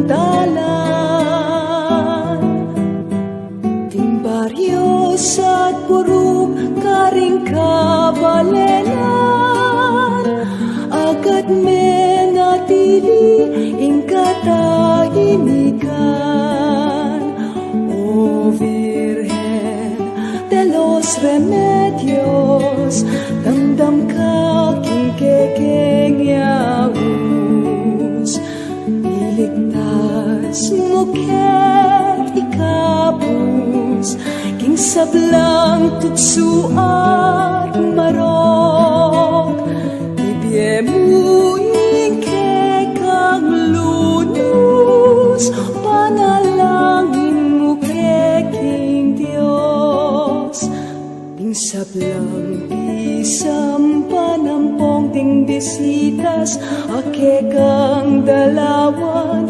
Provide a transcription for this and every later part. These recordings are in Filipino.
dalan. Ting baryo sa purug karing kabalelan, agad me natili ing katahimikan. O Virgen de los Remedios, damdam ka king kekengyaus, iligtas mo ket ikabus, king sablang tutsu at marok, ibyemuin kekang lunus, panalangin mo keking Dios. Ing sablang isam panampong ting bisitas, ake kang dalawan,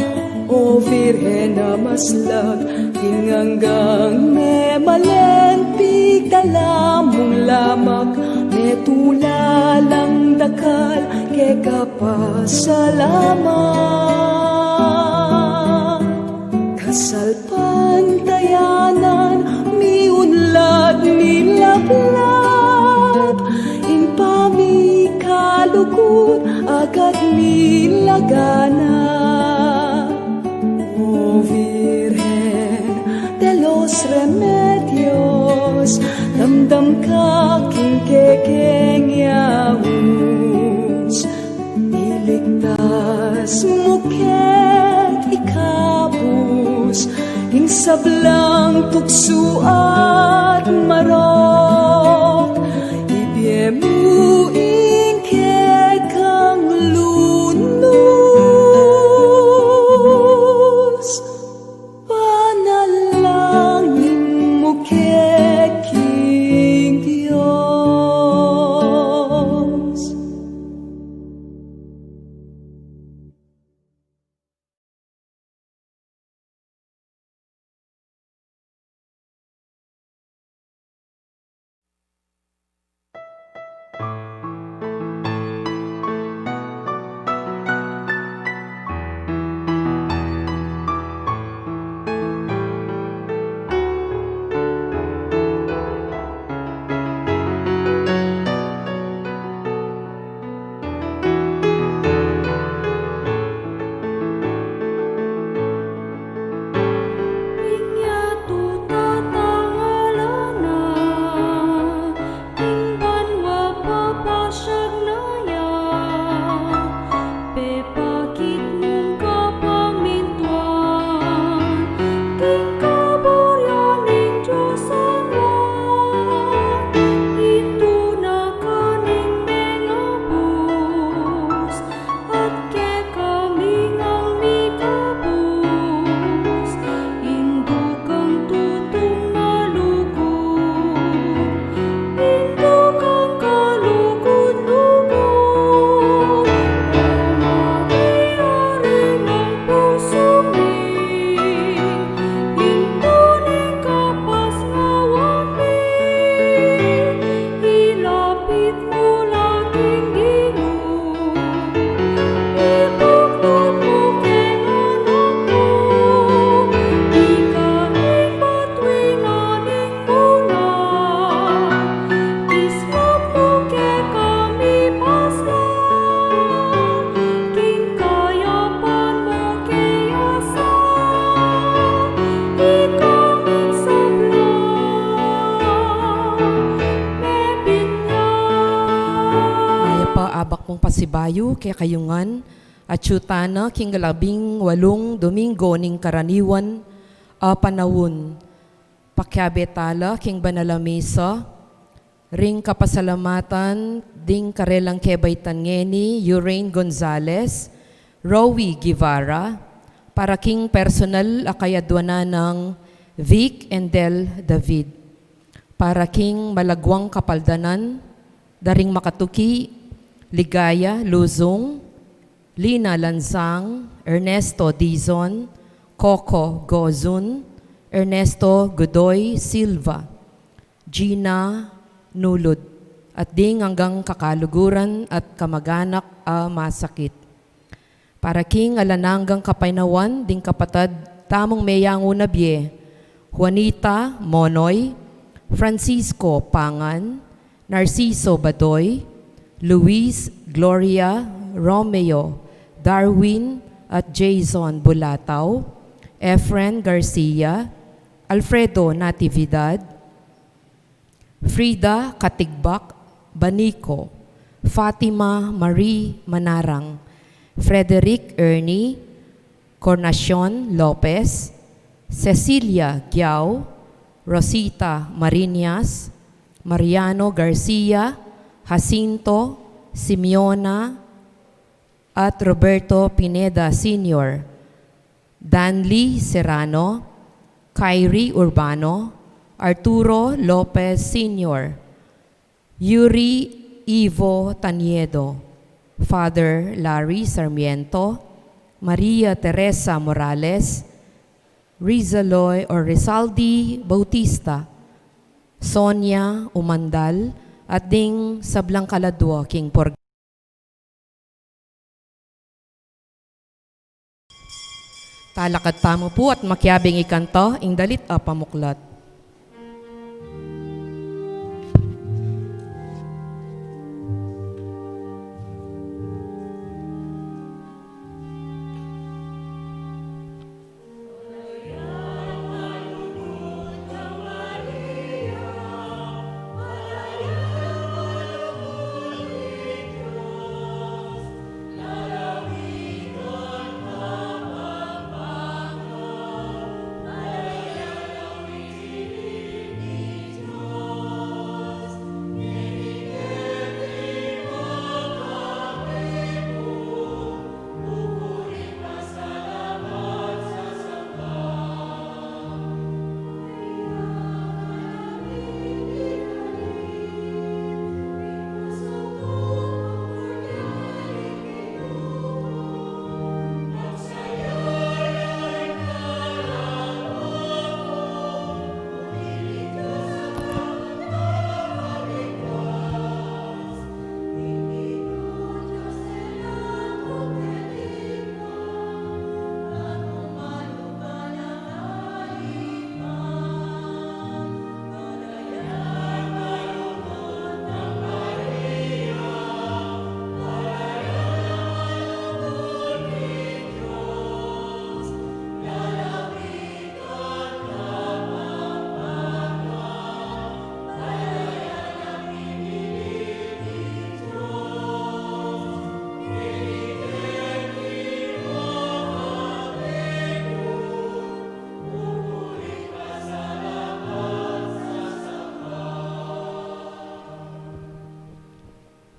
o Virgen na maslag, hanggang me malempig dalamong lamak, me tulalang dakal, ke kapasalamat. Kasalpantayanan, miunlad, milablab, impami kalugod, agad milagana. O Virgen de los Remedios, damdam ka king kekengyaus, iligtas mo ket ikabus, ing sablang tukso at marok, ibyemuin kekang lunus, panalangin mo keking Dios. Pasibayo kay kayungan at syutana king 18 Domingo ning karaniwan panawon pakyabetala king banalamesa ring kapasalamatan ding karelang kebaitan ngeni Urain Gonzales, Rowie Guevara, para king personal akayadwana ng Vic and Del David, para king malagwang kapaldanan daring makatuki Ligaya Luzong, Lina Lanzang, Ernesto Dizon, Coco Gozun, Ernesto Godoy Silva, Gina Nulod, at ding hanggang kakaluguran at kamag-anak masakit. Para king alananggang kapaynawan, ding kapatad, tamong mayang unabye, Juanita Monoy, Francisco Pangan, Narciso Badoy, Luis Gloria Romeo, Darwin at Jason Bulataw, Efren Garcia, Alfredo Natividad, Frida Katigbak Banico, Fatima Marie Manarang, Frederick Ernie Cornacion Lopez, Cecilia Giao, Rosita Marinas, Mariano Garcia, Jacinto, Simeona, at Roberto Pineda Sr., Danley Serrano, Kyrie Urbano, Arturo Lopez Sr., Yuri Ivo Taniedo, Father Larry Sarmiento, Maria Teresa Morales, Rizaloy or Rizaldi Bautista, Sonia Umandal, at ding Sablang Kaladwa King Por. Talakad tamo po at makyabing ikanto, ing dalit a pamuklat.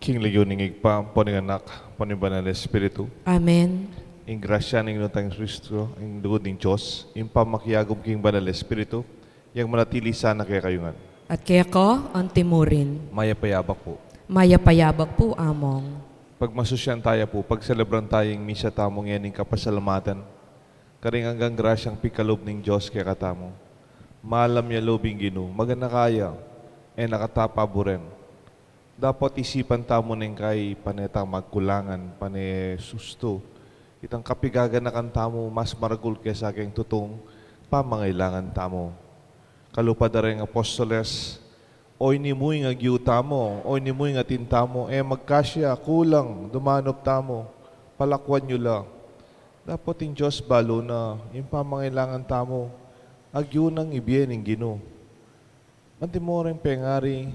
King Leoning igpa, anak, Banal Espiritu, Amen. ing grasya ng Inutang Kristo, ing dugod ng Diyos, ing pamakyagom King Banal Espiritu, yang manatili sana kaya kayungan. At kaya ko, ang timurin. Maya payabak po. Mayapayabak po among. Pag masusyan tayo po, pag celebran tayong misa tamong yan, ing kapasalamatan, karing hanggang grasyang pikalob ng Diyos kaya katamo. Malam niya lobing ginu, maganda kaya, nakatapaburen. Dapat isipan tamo ng kay panetang magkulangan, pane susto. Itang kapigagan na kan tamo, mas maragul kesa aking tutong pamangailangan tamo. Kalupad rin apostoles, oy ni muy nga giu tamo, oy ni muy nga tintamo, magkasya, kulang, dumanop tamo, palakwan nyo lang. Dapat yung Diyos balo na, yung pamangailangan tamo, agyo nang ibiyen ng Gino. Manti mo rin pengari,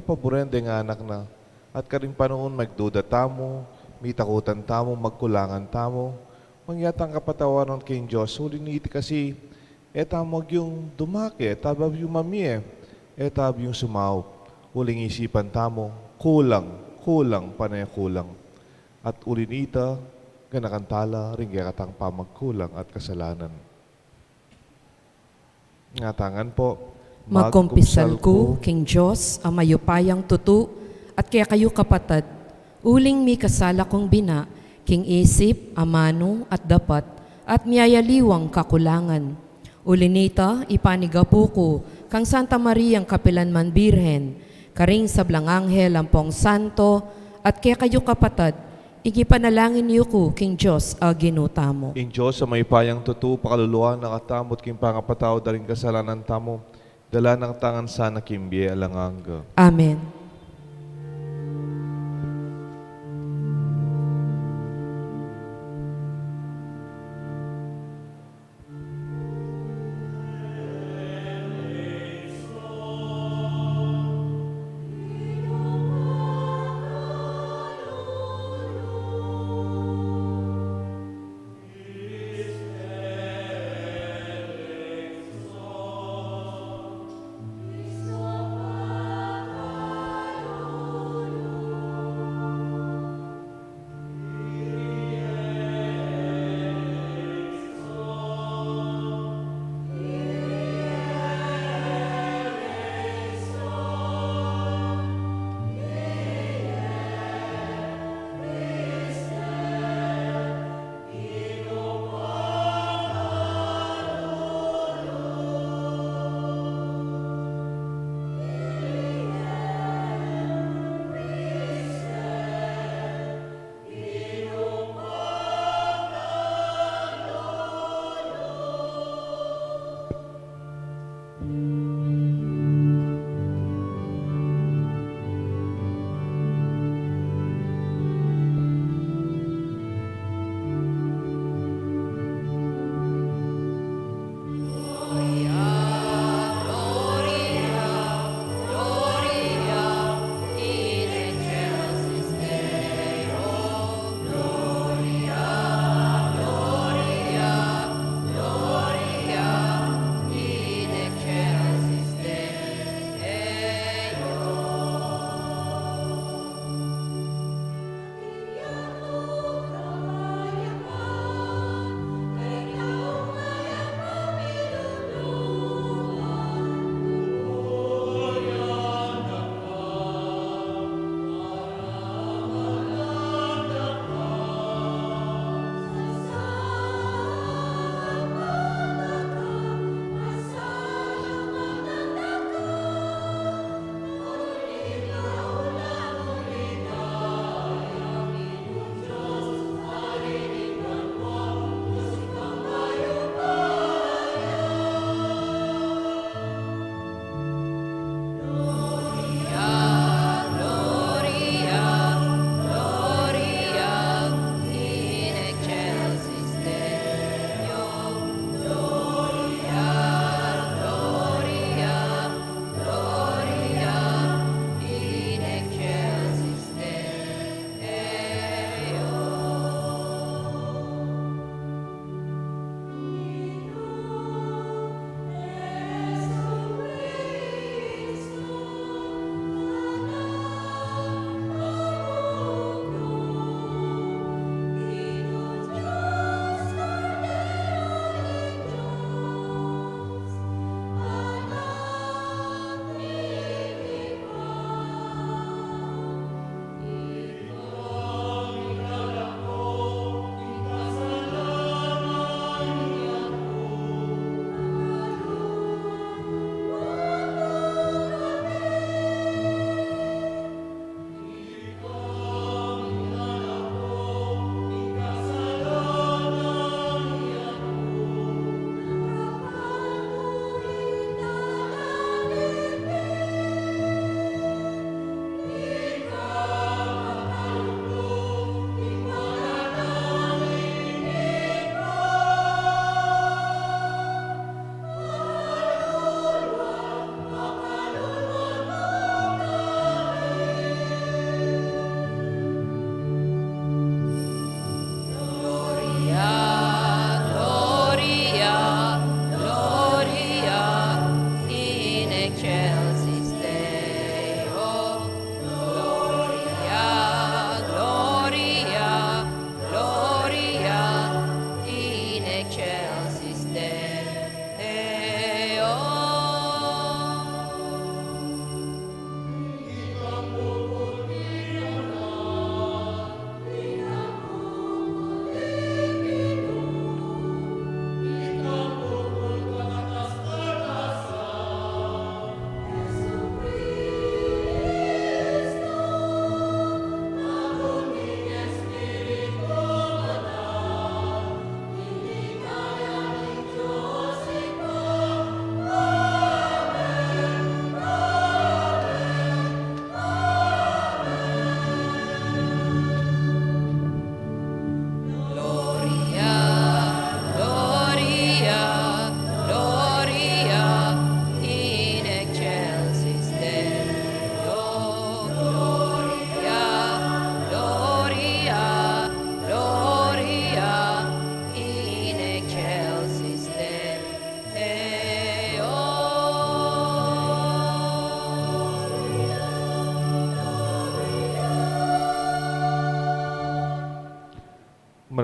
paborente nga anak na. At karing panoon magduda tamo, may takutan tamo, magkulangan tamo. Mangyatang kapatawaran kay Diyos, huli niti kasi, tamag yung dumake, tabab yung mami tab yung sumaw. Huling isipan tamo, kulang, panay kulang. At uli nita, ganakantala, rin katang pamagkulang at kasalanan. Ngatangan po, Magkumpisal ko, King Diyos, ang mayupayang tutu, at kaya kayo kapatad, uling mi kasala kong bina, King isip, amano, at dapat, at miyayaliwang kakulangan. Ulinita, ipanigapo ko, kang Santa Maria ang Kapilanman Birhen, karing sablang anghel ang pong santo, at kaya kayo kapatad, Igipanalangin niyo ko, King Diyos, a ginutamo. In Diyos sa may payang tutu, pakaluluwa, nakatamot king pangapataw, daring kasalanan tamo, dala ng tangan sana kimbiye alanganga. Amen.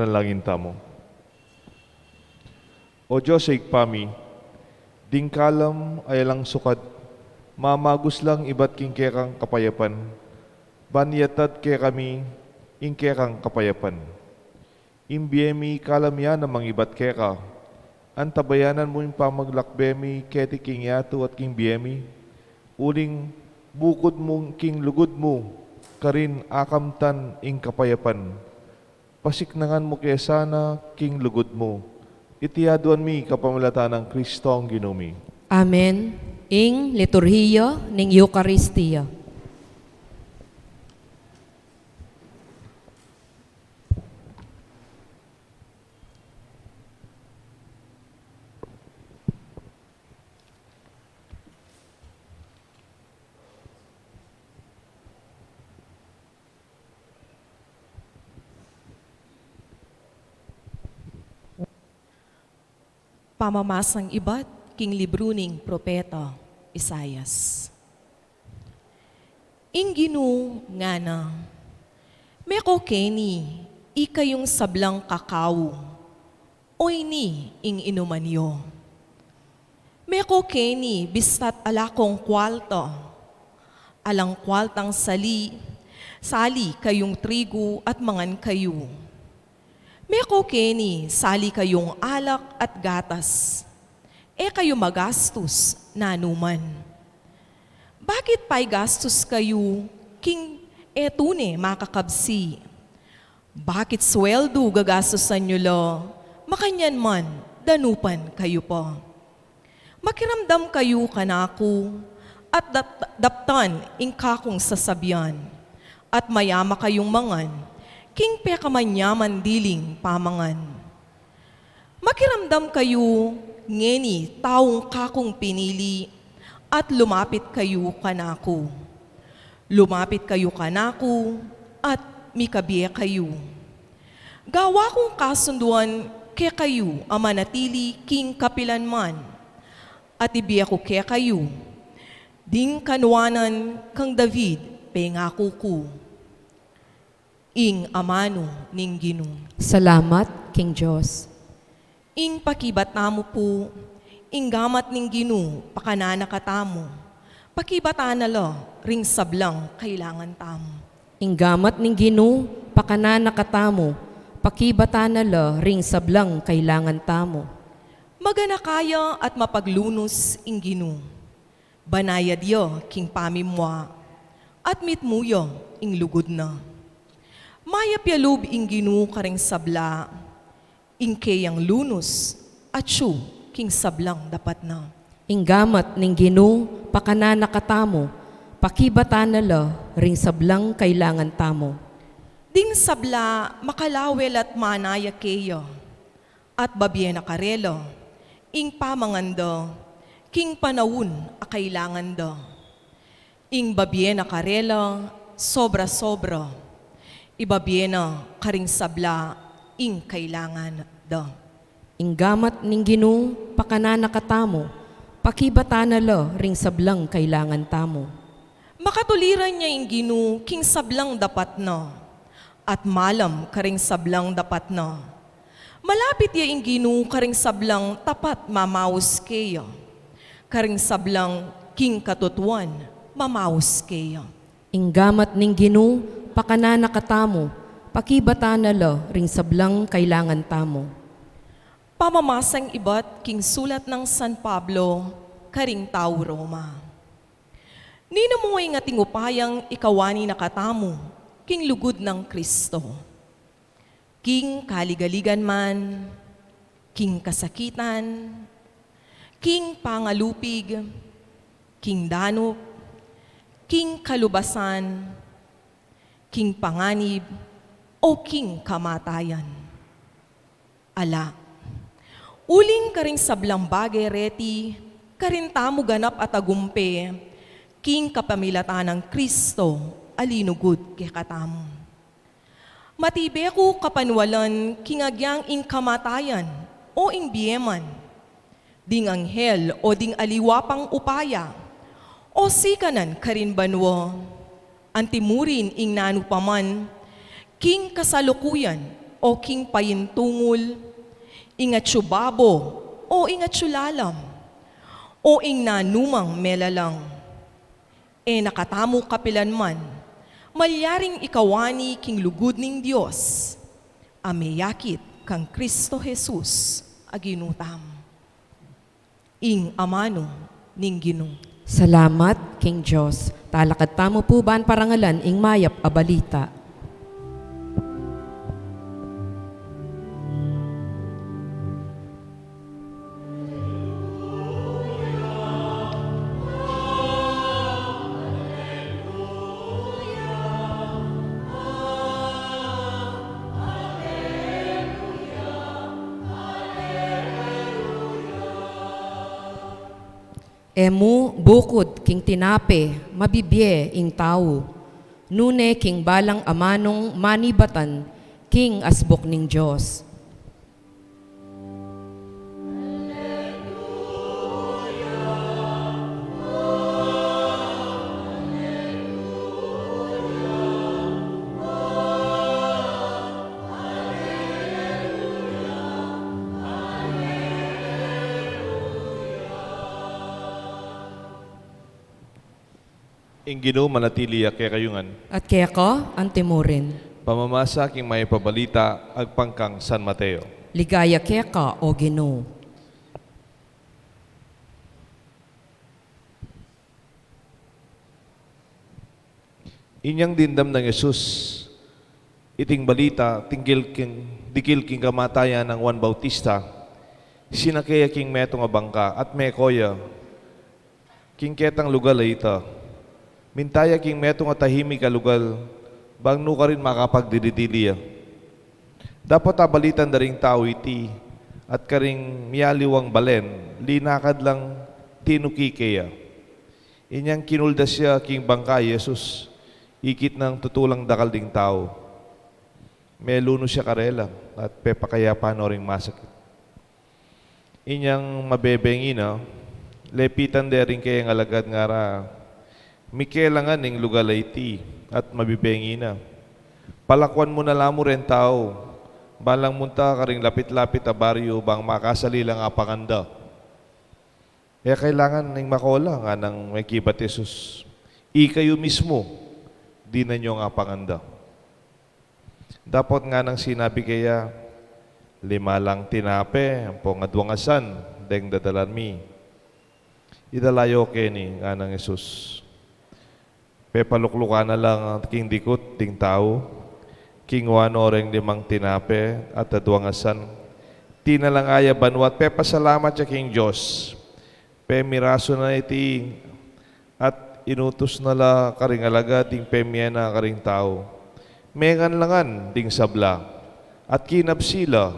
Manalangin tamo. O Diyos ay pami, ding kalam ay lang sukad, mamagos lang iba't king kekang kapayapan, banyatad ke kami, ing kekang kapayapan. Imbiemi kalamya namang iba't keka, antabayanan mo yung pamaglakbemi, keti king yato at king biemi, uling bukod mong king lugod mo, karin akamtan ing kapayapan. Pasiknangan mo kaya sana king lugod mo, itiyaduan mi kapamalatan ng Kristo ang ginumi. Amen. Ing liturhiya ning Eucharistia. Pamamasang iba't king libro ning propeta Isayas. Inginu nga na, meko keni, ikayong sablang kakao, oy ni ing inumanyo. Meko keni, bistat alakong kwalto, alang kwaltang sali kayong trigo at mangan kayo. Meko keni, sali kayong alak at gatas, kayo magastos na anuman. Bakit pa'y gastos kayo, king etune makakabsi? Bakit sweldo gagastosan nyo lo, makanyan man, danupan kayo po. Makiramdam kayo kanako, at daptan ing kakong sasabyan, at mayama kayong mangan, king pekamanyaman diling pamangan. Makiramdam kayo, ngeni taong kakong pinili, at lumapit kayo kanako. Lumapit kayo kanako, at mikabiye kayo. Gawa kong kasunduan, kaya kayo amanatili king kapilan man, at ibiya ko kaya kayo, ding kanwanan kang David, pengako ko. Ing amano ning Ginoo. Salamat, King Diyos. Ing pakibat namo po, ing gamat ning Ginoo, pakanana katamo. Pakibatan na lo, ring sablang kailangan tamo. Ing gamat ning Ginoo, pakanana katamo, pakibatan na la, ring sablang kailangan tamo. Magana kaya at mapaglunos ing Ginoo. Banayad yo, king pamimwa, at mitmuyo, ing lugod na. Mayap yalub ing Ginoo karing sabla, ing kayang lunos, at siyo, king sablang dapat na. Ing gamat ning Ginoo, pakanana katamo, pakibatan na la, ring sablang kailangan tamo. Ding sabla, makalawel at manaya kayo, at babye na karelo, ing pamangando, king panawun a kailangan do. Ing babye na karelo, sobra-sobra, ibabye na karing sabla, ing kailangan do. Ing gamat ning Ginoo, pakanana katamo, pakibatan na la, ring sablang kailangan tamo. Makatuliran niya ing Ginoo, king sablang dapat na, at malam karing sablang dapat na. Malapit ya ing Ginoo karing sablang tapat mamaus kayo. Karing sablang king katutuan mamaus kayo. Ing gamat ning Ginoo, pakanana katamo, pakibatan na la, ring sablang kailangan tamo. Pamamasang iba't king sulat ng San Pablo, karing tao Roma. Ninamuhay nga tingupayang ikawani nakatamo, king lugod ng Kristo. King kaligaligan man, king kasakitan, king pangalupig, king danop, king kalubasan, king panganib, o king kamatayan. Ala, uling karing sablang bagay reti, karin tamo ganap at agumpe, king kapamilatan ng Kristo, alinugod kay katamo. Matibe ko kapanwalan, kingagyang ing kamatayan, o ing biyeman, ding anghel o ding aliwapang upaya, o sikanan karin banwo, antimurin ing nanupaman, king kasalukuyan, o king payintungol, ingat siyo babo, o ingat siyo lalam, o ing nanumang melalang. E nakatamo kapilanman, malyaring ikawani king lugod ning Diyos, ameyakit kang Kristo Jesus aginutam. Ing amano ning Ginoo. Salamat, King Diyos. Talakad tamo po ba ang parangalan ing mayap a balita? Emu bukod king tinape, mabibye ing tao. Nune king balang amanong manibatan, king asbok ning Diyos. Ing Ginoo manatili kaya kayungan. At kaya ko, ang timurin. Pamamasa king may pabalita agpangkang San Mateo. Ligaya kaya ka, o Ginoo. Inyang dindam ng Yesus, iting balita, dikil king kamatayan ng Juan Bautista, sinakaya king metong abangka at mekoya, king ketang lugal ay ita, mintaya king metong atahimik alugal, bang no ka rin makapagdididiliya. Dapat abalitan da ring tao iti, at karing miyaliwang balen, linakad lang tinukikeya. Inyang kinulda siya king bangka, Yesus, ikit ng tutulang dakal ding tao. Meluno siya karela at pepakaya no ring masakit. Inyang mabebengina, lepitan de rin kayang alagad nga ra, mikelangan ning lugalay ti at mabibengina. Palakwan mo na lamo rin tao, balang munta ka ring lapit-lapit a baryo bang makasali lang apanganda. Kaya kailangan ning makola nga ng may kibat Jesus. Ikayo mismo, di na nyo nga panganda. Dapat nga nang sinabi kaya, 5 lang tinape, ang pongadwangasan, deng dadalan mi. Idalayo ni nga ng Jesus. Pepaluklukan na lang ang king dikot, ding tao, king wano reng 5 tinape at adwangasan. Ti na lang aya banwat, pepasalamat siya king Diyos. Pemiraso na iti at inutos na la karing alaga ting pemya na karing tao. Mengan langan ding sabla at kinapsila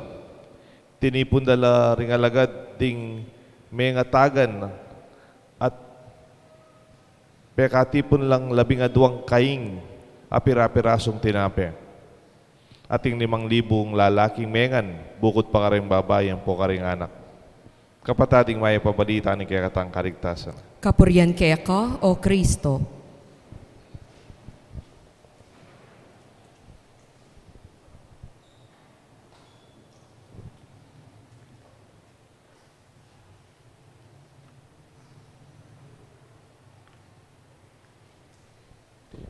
tinipon dala ring alagad ding mengatagan at pekatipon lang 12 kaing apira-pirasong tinape. Ating 5,000 lalaking mengan bukod pa karing babae ang po karing anak. Kapatating may pabalita ni kaya katang karigtasan. Kapuryan kaya ka, o Kristo.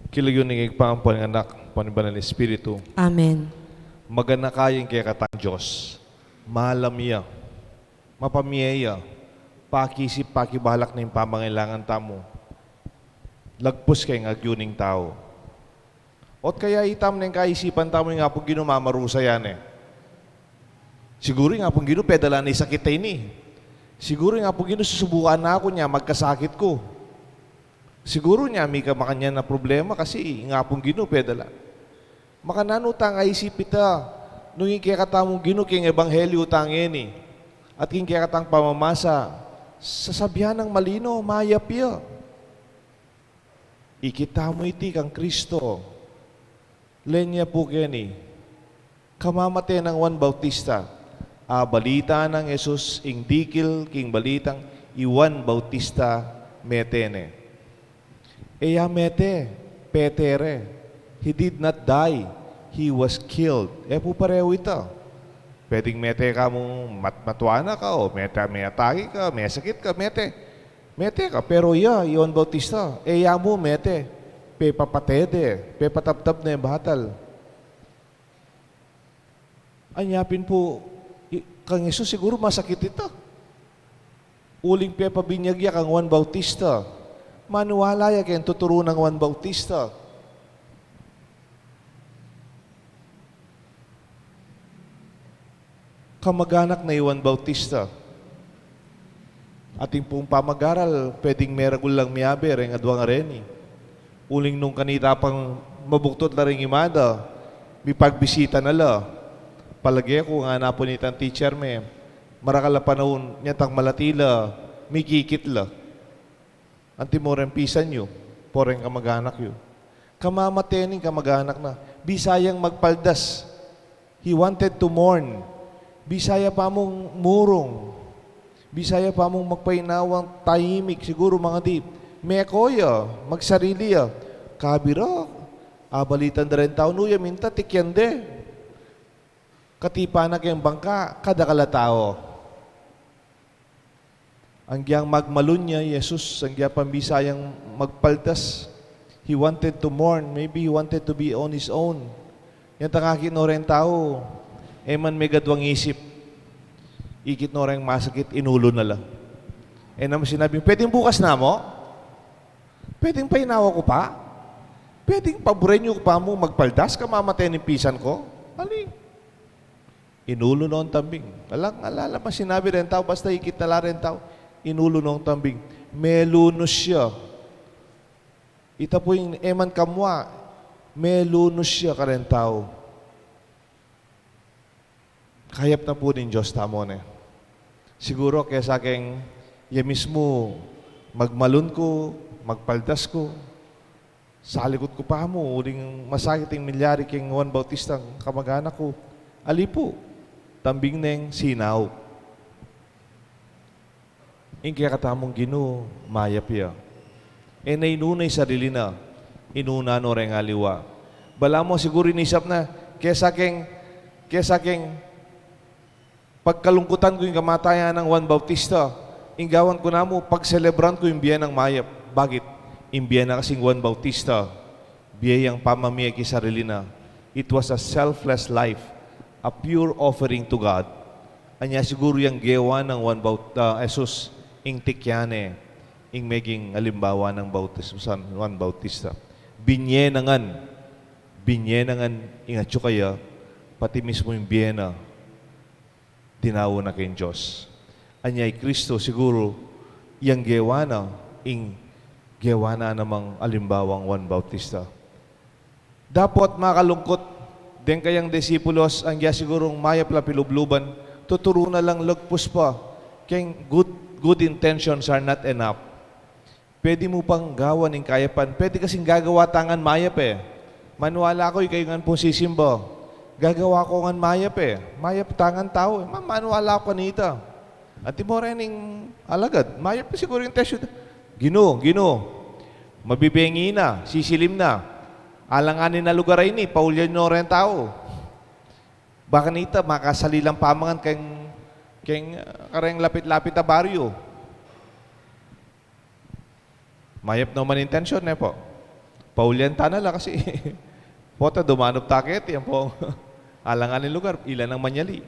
Kilagyon ng igpampan ng anak, paniban ng Espiritu, Amen. magana kayang kaya katang Diyos, malamya, mapamiyaya, pakisip, pakibalak na yung pamangailangan tamo, lagpos kay ngagyuning tao. Ot kaya itam na yung kaisipan tamo yung nga pong ginumamarusa yan eh. Siguro nga pong ginu, pedala na sakit tayo ni. Siguro nga pong ginu, susubukan na ako niya, magkasakit ko. Siguro niya, may kamakanya na problema kasi nga pong ginu, pedala. Makanano tang kaisip ita, nung ikikatamong ginu, king ebanghelyo tangin eh. At king kikatang pamamasa, sasabihan ng malino, mayapya. Ikita mo iti kang Kristo. Lenya po keni, kamamate ng Juan Bautista, balita ng Jesus, ing dikil, king balitang, Juan Bautista metene. Eya mete, petere, he did not die, He was killed. Po pareho ito. Pwedeng mete ka mong matuana ka, o may atake ka, may sakit ka, mete. Mete ka, pero Juan Bautista, mo mete. Pe papatede, pe pataptap na yung batal. Anyapin po, kang Yesus siguro masakit ito. Uling pe pabinyagya kang Juan Bautista. Manuwala ya kayong tuturo ng Juan Bautista. Kamag-anak na Juan Bautista. Ating pong pamag-aral, pwedeng meragul lang miyaber, ang adwang areni. Uling nung kanita pang mabuktot na rin imada, may pagbisita na la. Palagi ko nga napunitan teacher me, marakala panahon niya tang malatila, may kikit la. Anti mo rin pisan nyo, poreng kamag-anak yun. Kamamatening kamag-anak na, bisayang magpaldas. He wanted to mourn. Bisaya pa mong murong. Bisaya pa mong magpainawang tahimik. Siguro mga di, mekoya, magsarili ya. Kabira, abalitan na rin tao nuya, minta tikyande. Katipa na kayong bangka, kadakala tao. Ang giyang magmalun niya, Jesus, ang giyang pambisayang magpaltas. He wanted to mourn. Maybe he wanted to be on his own. Yan tangakin no rin tao. Man may gadwang isip. Ikit no rin masakit, inulo na lang. Naman sinabi, pwedeng bukas na mo? Pwedeng painawa ko pa? Pwedeng paborenyo ko pa mo magpaldas ka mamatay ng pisan ko? Aling? Inulo noong tambing. Alala pa sinabi rin tao, basta ikit na rin tao. Inulo noong tambing. Melunos siya. Ita po yung eman kamwa. Melunos siya ka rin tao. Kayap na po din Diyos tamon eh. Siguro kaya sa aking mismo magmalun ko, magpaldas ko, sa likod ko pa mo, uling masakit yung milyari king Juan Bautista, kamag-anak ko. Ali po, tambing neng sinaw. Yung kaya katamong Ginoo, mayap ya. Nainunay sarili na, inuna no rin aliwa. Bala mo siguro inisap na, kaya sa aking pagkalungkutan ko yung kamatayan ng Juan Bautista, inggawan ko na mo, pagselebran ko yung biya ng mayap. Bakit? Imbiya na kasing Juan Bautista, biyayang pamamiyay kay sarili na. It was a selfless life, a pure offering to God. Anya siguro yung gewa ng Jesus, ing tikyane, ing meging alimbawa ng Juan Bautista. Binyenangan, ingatyo kaya, pati mismo yung biyena, tinawo na kayong Diyos. Anyay Kristo siguro yang gewa na namang alimbawang Juan Bautista. Dapat makalungkot din kayang disipulos ang sigurong mayap la pilubluban, tuturo na lang lagpus pa. Kaya good intentions are not enough. Pwede mo pang gawan ng kayapan. Pwede kasing gagawa tangan mayap eh. Manuwala ko kayo nga po sisimba. Gagawa ko nga mayap eh. Mayap tangan tao eh. Manuwala ko kanita. At mo rin alagad. Mayap siguro yung tesyo. Ginoo. Mabibengi na. Sisilim na. Alanganin na lugar ay ni. Paulyan nyo rin tao. Baka nita, makasalilang pamangan kayong kareng lapit-lapit na baryo. Mayap naman intensyon eh po. Paulyan tanala kasi pota dumanop takit. Yan po. Alanganin lugar, ilan ang manyali.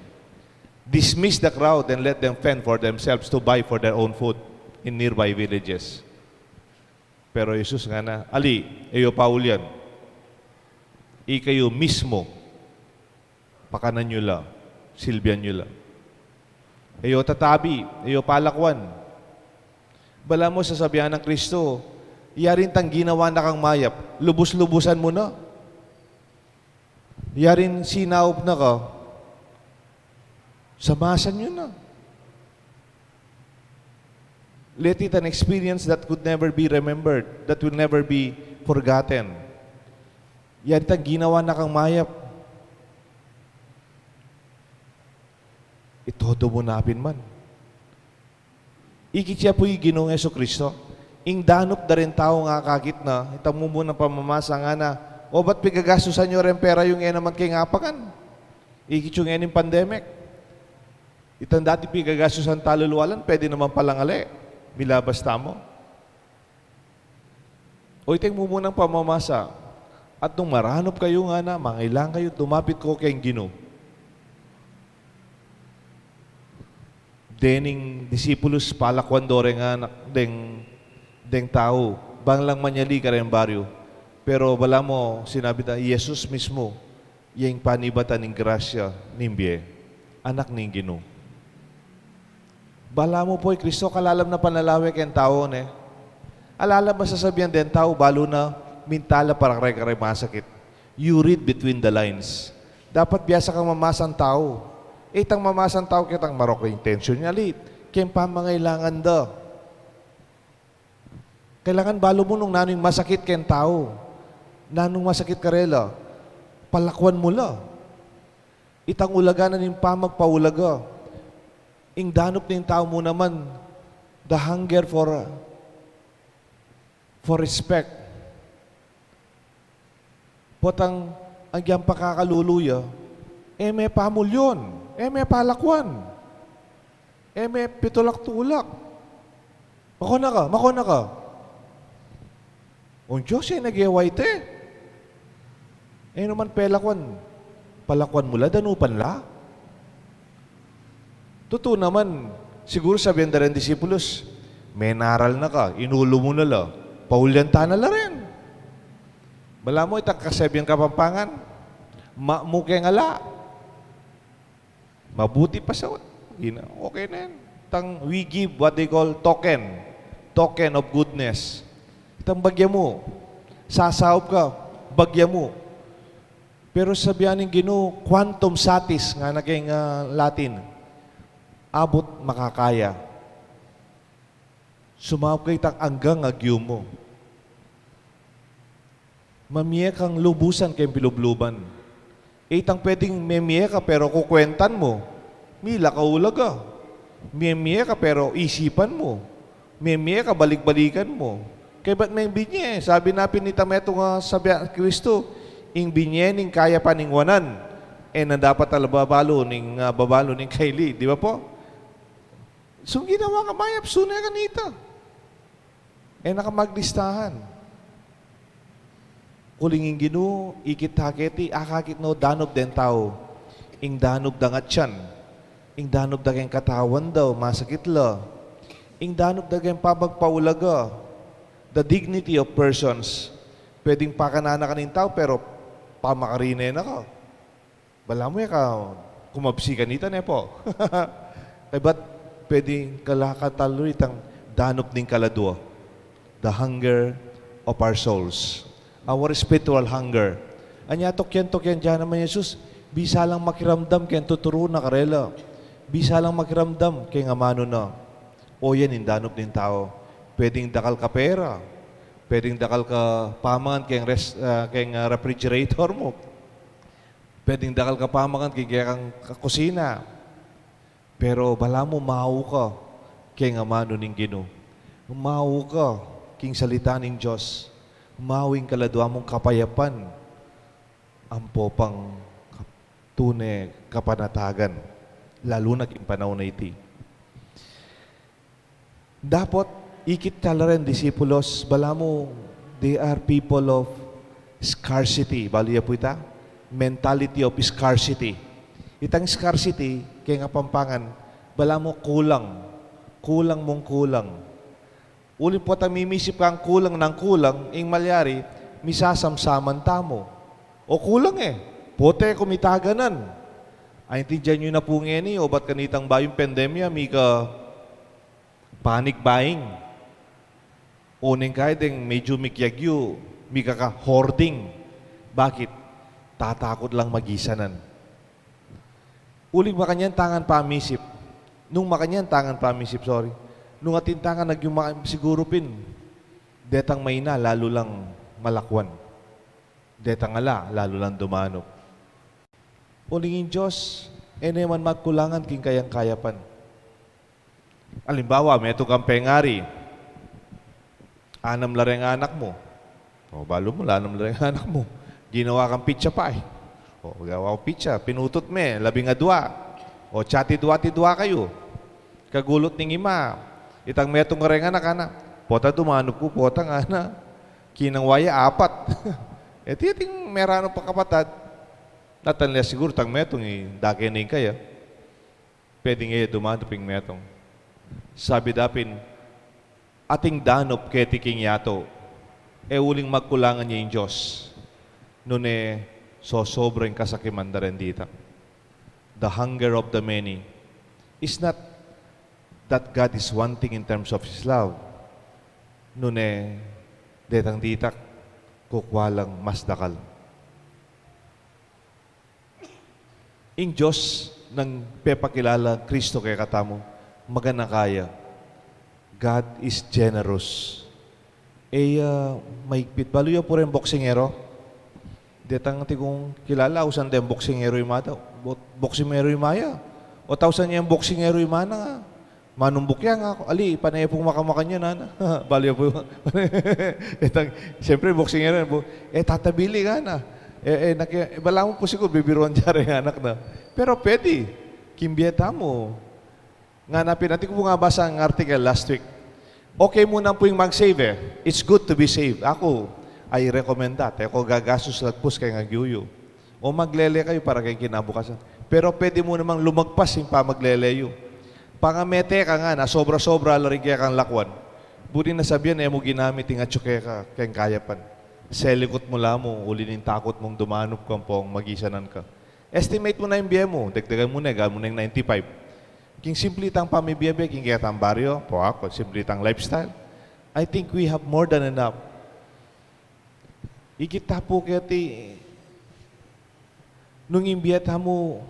Dismiss the crowd and let them fend for themselves to buy for their own food in nearby villages. Pero Jesus nga na, ali, eyo Paul yan. Ikayo mismo, pakanan nyo lang, silbihan nyo lang. Eyo tatabi, eyo palakwan. Bala mo sasabihan ng Kristo, yarin tang ginawa na kang mayap, lubos-lubusan mo na. Yarin sinaob na ka, samasan nyo na. Let it an experience that could never be remembered, that will never be forgotten. Yan tang ginawa na kang mayap. Itodo mo napin man. Ikit siya po yung Ginoong Jesucristo. Ing danop da rin tao nga kakit na, itamo mo ng pamamasa nga na, O ba't pigagastusan nyo rin pera yung naman kay ngapakan? Ikit yung ening pandemic. Itang dati pigagastusan taluluwalan, pwede naman palang ali. Milabas tamo. O iteng mo munang pamamasa. At nung maranop kayo nga na, mangailang kayo, dumapit ko kayong Ginoo. Dening disipulos palakwan dore nga deng tao. Banglang manyali ka rin baryo. Pero bala mo, sinabi na, Jesus mismo, yung panibatan ng grasya nimbiye, anak ng Ginoo. Bala mo po, Kristo, kalalam na panalawik yung tao, ne? Alala ba sasabihan din, tao, balo na, mintala parang rekare masakit. You read between the lines. Dapat biyasa kang mamasang tao. Itang mamasang tao kitang marok intention niya lit. Kaya pamangailangan da. Kailangan balo mo nung nanong masakit kayong tao. Nanong masakit karela. Palakwan mo la. Itang ulaganan yung pamagpaulaga. Ing danop ng tao mo naman the hunger for respect. Potang ang pakakaluluya, may pamulyon, may palakwan, may pitulak-tulak. Makona ka. O Diyos ay nag-iway te. Naman pelakwan, palakwan mula, danupan la. Totoo naman, siguro sabihin na rin disipulos, may naral na ka, inulo mo na la, paulyanta na la rin. Bala mo, itang kasabihan kapampangan, mukhe nga la. Mabuti pa sa, okay na yan. We give what they call token of goodness. Itang bagya mo, sasahop ka, bagya mo. Pero sabihan ng Ginoo, quantum satis, nga naging Latin, abot makakaya. Sumahop ka itang anggang agyo mo. Mamiye kang lubusan kayong pilubluban. Itang pwedeng memiye ka pero kukwentan mo. Mila ka ulaga. Memiye ka pero isipan mo. Memiye ka balik-balikan mo. Kaya ba't may binye? Sabi napin ni Tameto nga sabi Kristo, ing binye ning kaya paningwanan. Na dapat babalo ning kaili. Di ba po? So ginawa ka mayap, sunay ka nita. Nakamaglistahan. Kulingin Ginoo, ikit haketi, akakit no, danob den tao. Ing danob dangat siyan. Ing danob dageng katawan daw, masakit la. Ing danob dageng pabagpaulaga. The dignity of persons. Pwedeng pakanana ka ng tao, pero pamakarine na ka. Bala mo ka, kumabsi ka nita na po. Kaya ba't pwedeng kalakatalurit ang danob ng kaladwa? The hunger of our souls. Our spiritual hunger. Anya tokyan dyan naman Jesus, bisa lang makiramdam kaya tuturo na karela. Bisa lang makiramdam kaya nga mano na. O yan, indanop din tao. Pwedeng dakal ka pera. Pwedeng dakal ka pamangan kaya refrigerator mo. Pwedeng dakal ka pamangan kaya kang kusina. Pero bala mo, mahaw ka kaya nga mano ning Ginoo. Mahaw ka king salita ng Diyos. Mawing kaladwa mong kapayapan ang popang tunay kapanatagan, lalo na king panahon na iti. Dapat ikit talaren disipulos, bala mo, they are people of scarcity. Baliya po ita? Mentality of scarcity. Itang scarcity, kaya nga pampangan, bala mo kulang mong kulang. Ulit po tamimisip kang kulang ng kulang, ing malyari, misasamsaman tamo. O kulang pote kumitaganan. Ay tindihan nyo na po ngeni, o ba't kanitang bayong pandemya, mi ka panic buying. Uning kahit medyo mikyagyo, mi ka hoarding. Bakit? Tatakot lang magisanan. Uling makanyan tangan pamisip. Nung makanyan tangan pamisip, nung atintangan siguro pin, detang may na, lalo lang malakwan. Detang ala, lalo lang dumanop. Ulingin Diyos, naman magkulangan king kayang kayapan. Alimbawa, may ito kang pengari. 6 lareng anak mo. O, balo mo, 6 lareng anak mo. Ginawa kang pizza pie. O, gawa ko pizza. Pinutot me, 12. O, chati dua kayo. Kagulot ning ima. Itang metong nga na. Pota dumanop ko, pota nga na. Kinang waya, 4. Titing merano pa kapatad. Natanliya siguro, tang metong dakinig kaya. Pwede nga dumanop yung metong. Sabi dapin, ating danop ketiking yato, uling magkulangan niya yung Diyos. Noon sobrang kasakiman da rin dito. The hunger of the many is not that God is wanting in terms of His love. Noon detang ditak, kukwalang mas dakal. Ing Diyos nang pepakilala Kristo kay katamo, magana kaya. God is generous. Maigpit. Baluyo po rin boksingero. Detang tigong kilala, usan din boksingero yung mata. Boksingero yung maya. O tausan niya yung boksingero yung mana nga. Manumbok yan nga ako. Ali, panay pong makamakan niya, nana. Baluyo po. Siyempre, boksingero yan po. Tatabili nga na. Bala mo po siguro, bibiruan dyan rin anak na. Pero pwede. Kimbieta mo. Nga napin, natin ko po nga basa ang article last week. Okay muna po yung mag-save It's good to be saved. Ako, I recommend that. Ako gagastos lagpus kay nga gyuyo. O maglele kayo para kay kinabukasan. Pero pwede mo namang lumagpas yung pamagleleyo. Pangamete ka nga na sobra-sobra larigya kang lakwan. Buti na sabihan, mo ginamit yung atsuke ka kayang kayapan. Selikot mo lamo, ulinin takot mong dumanop kang pong magisanan ka. Estimate mo na yung biya mo. Dagdagan mo na, gawin mo na yung 95. King simplitang pamibiyebe, king kitang baryo, po ako, simplitang lifestyle. I think we have more than enough. Ikita po kati, nung imbiyata mo,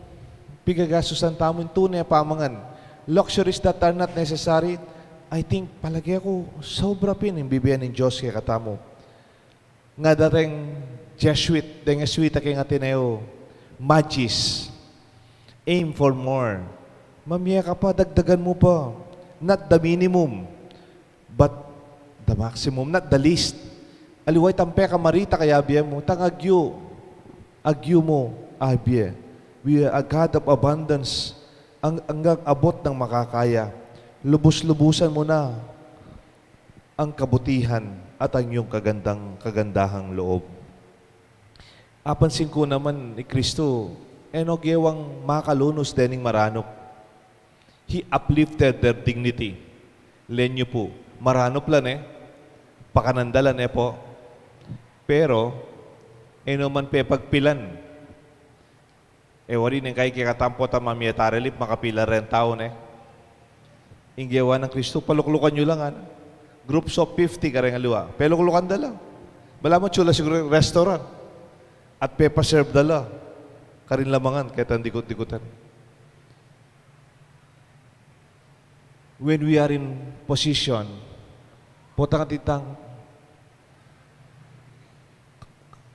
pigagasusan tamon tunay pamangan. Luxuries that are not necessary, I think, palagi ako, sobra pin yung bibiyan ng Diyos kaya katamo. Nga dating Jesuit, deng Jesuita kay Ateneo, Magis, aim for more. Mamiya ka pa, dagdagan mo pa. Not the minimum, but the maximum, not the least. Aliway tampe ka marita kaya biya mo, tang agyo mo, biya. We are a God of abundance. Hanggang abot ng makakaya. Lubos-lubusan mo na ang kabutihan at ang iyong kagandahang loob. Apansin ko naman ni Kristo, gewang makalunos dening maranop. He uplifted their dignity. Lenyo po, maranop lang pakanandalan po. Pero, man pagpilan. Wari nang kay kikatampo ta mamietarelip, makapila rin tao Inggewa ng Kristo, paluklukan nyo lang Groups of 50 ka rin aliwa. Peluklukan dala. Bala mo chula siguro yung restaurant. At pepa-serve dala. Karin lamangan, kahit ang dikot-dikutan. When we are in position, potang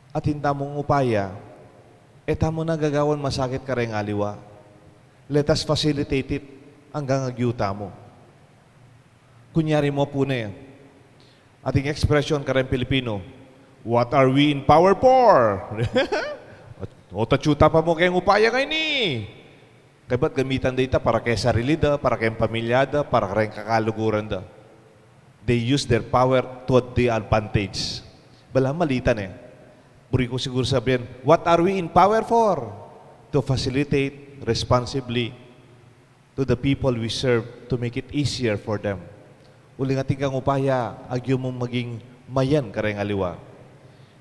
at mong upaya, tamo na gagawan masakit ka rin aliwa. Let us facilitate it hanggang agyuta mo. Kunyari mo po na ating expression ka rin Pilipino, what are we in power for? O tachuta pa mo kayong upaya kayo ni. Kaya ba't gamitan data para kay sarili da, para kay pamilyada, para kay kakaluguran da? They use their power to the advantage. Bala malitan Buri ko siguro sabihin, what are we in power for? To facilitate responsibly to the people we serve to make it easier for them. Uling ating kang upaya, agyo mong maging mayan kareng aliwa.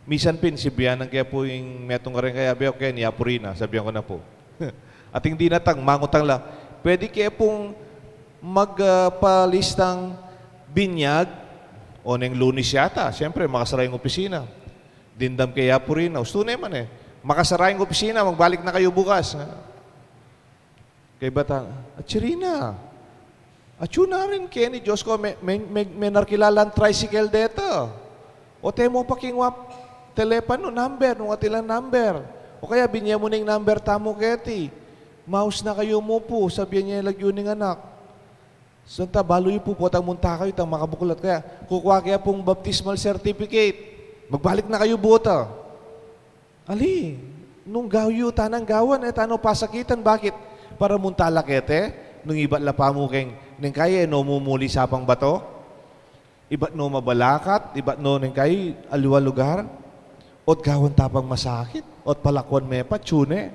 Misan pin, sibiyanan kaya po yung metong kareng kaya biyo kaya ni Apurina, sabihan ko na po. Ating dinatang, mangutang lang. Pwede kaya pong magpalistang binyag o neng Lunes yata. Siyempre, makasara yung opisina. Dindam kaya po rin. Gusto naman makasara yung opisina, magbalik na kayo bukas. Kay batang, Chirina, na rin kaya ni Diyos ko, may narkilalang tricycle dito. O temo pa kingwap telepono, number, nung atilang number. O kaya binya mo na yung number tamo keti. Mouse na kayo mo po, sabihan niya lagyo ng anak. Santa, baloy po po, tang munta kayo, tang makabukulat. Kaya, kukuha kaya pong baptismal certificate. Magbalik na kayo buta. Ali, nung gawyo tanang gawan, tano pasakitan, bakit? Para muntalakete, nung iba't lapa mo keng, neng kaya, no mumuli sapang bato, iba't no mabalakat, iba't no neng kaya, aliwa lugar, ot gawan tapang masakit, ot palakwan mepa, tune.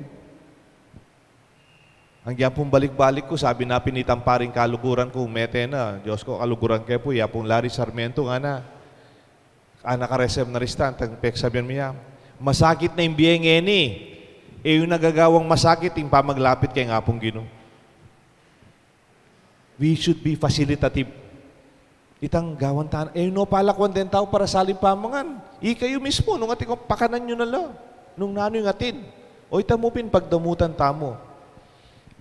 Ang yapong balik-balik ko, sabi na pinitamparing kaluguran ko, mete na, Diyos ko, kaluguran kayo po, yapong Larry Sarmiento nga na, anak ka resem na ristan, tagpek sabihan niya, masakit na yung biyeng yung nagagawang masakit, yung pamaglapit kay ngapong Ginoo. We should be facilitative. Itang gawan tanan, no palakwan din tao para saling pamangan. Kayo mismo, nung ating pakanan nyo na lang, nung nano yung atin. O itamupin pagdamutan tamo.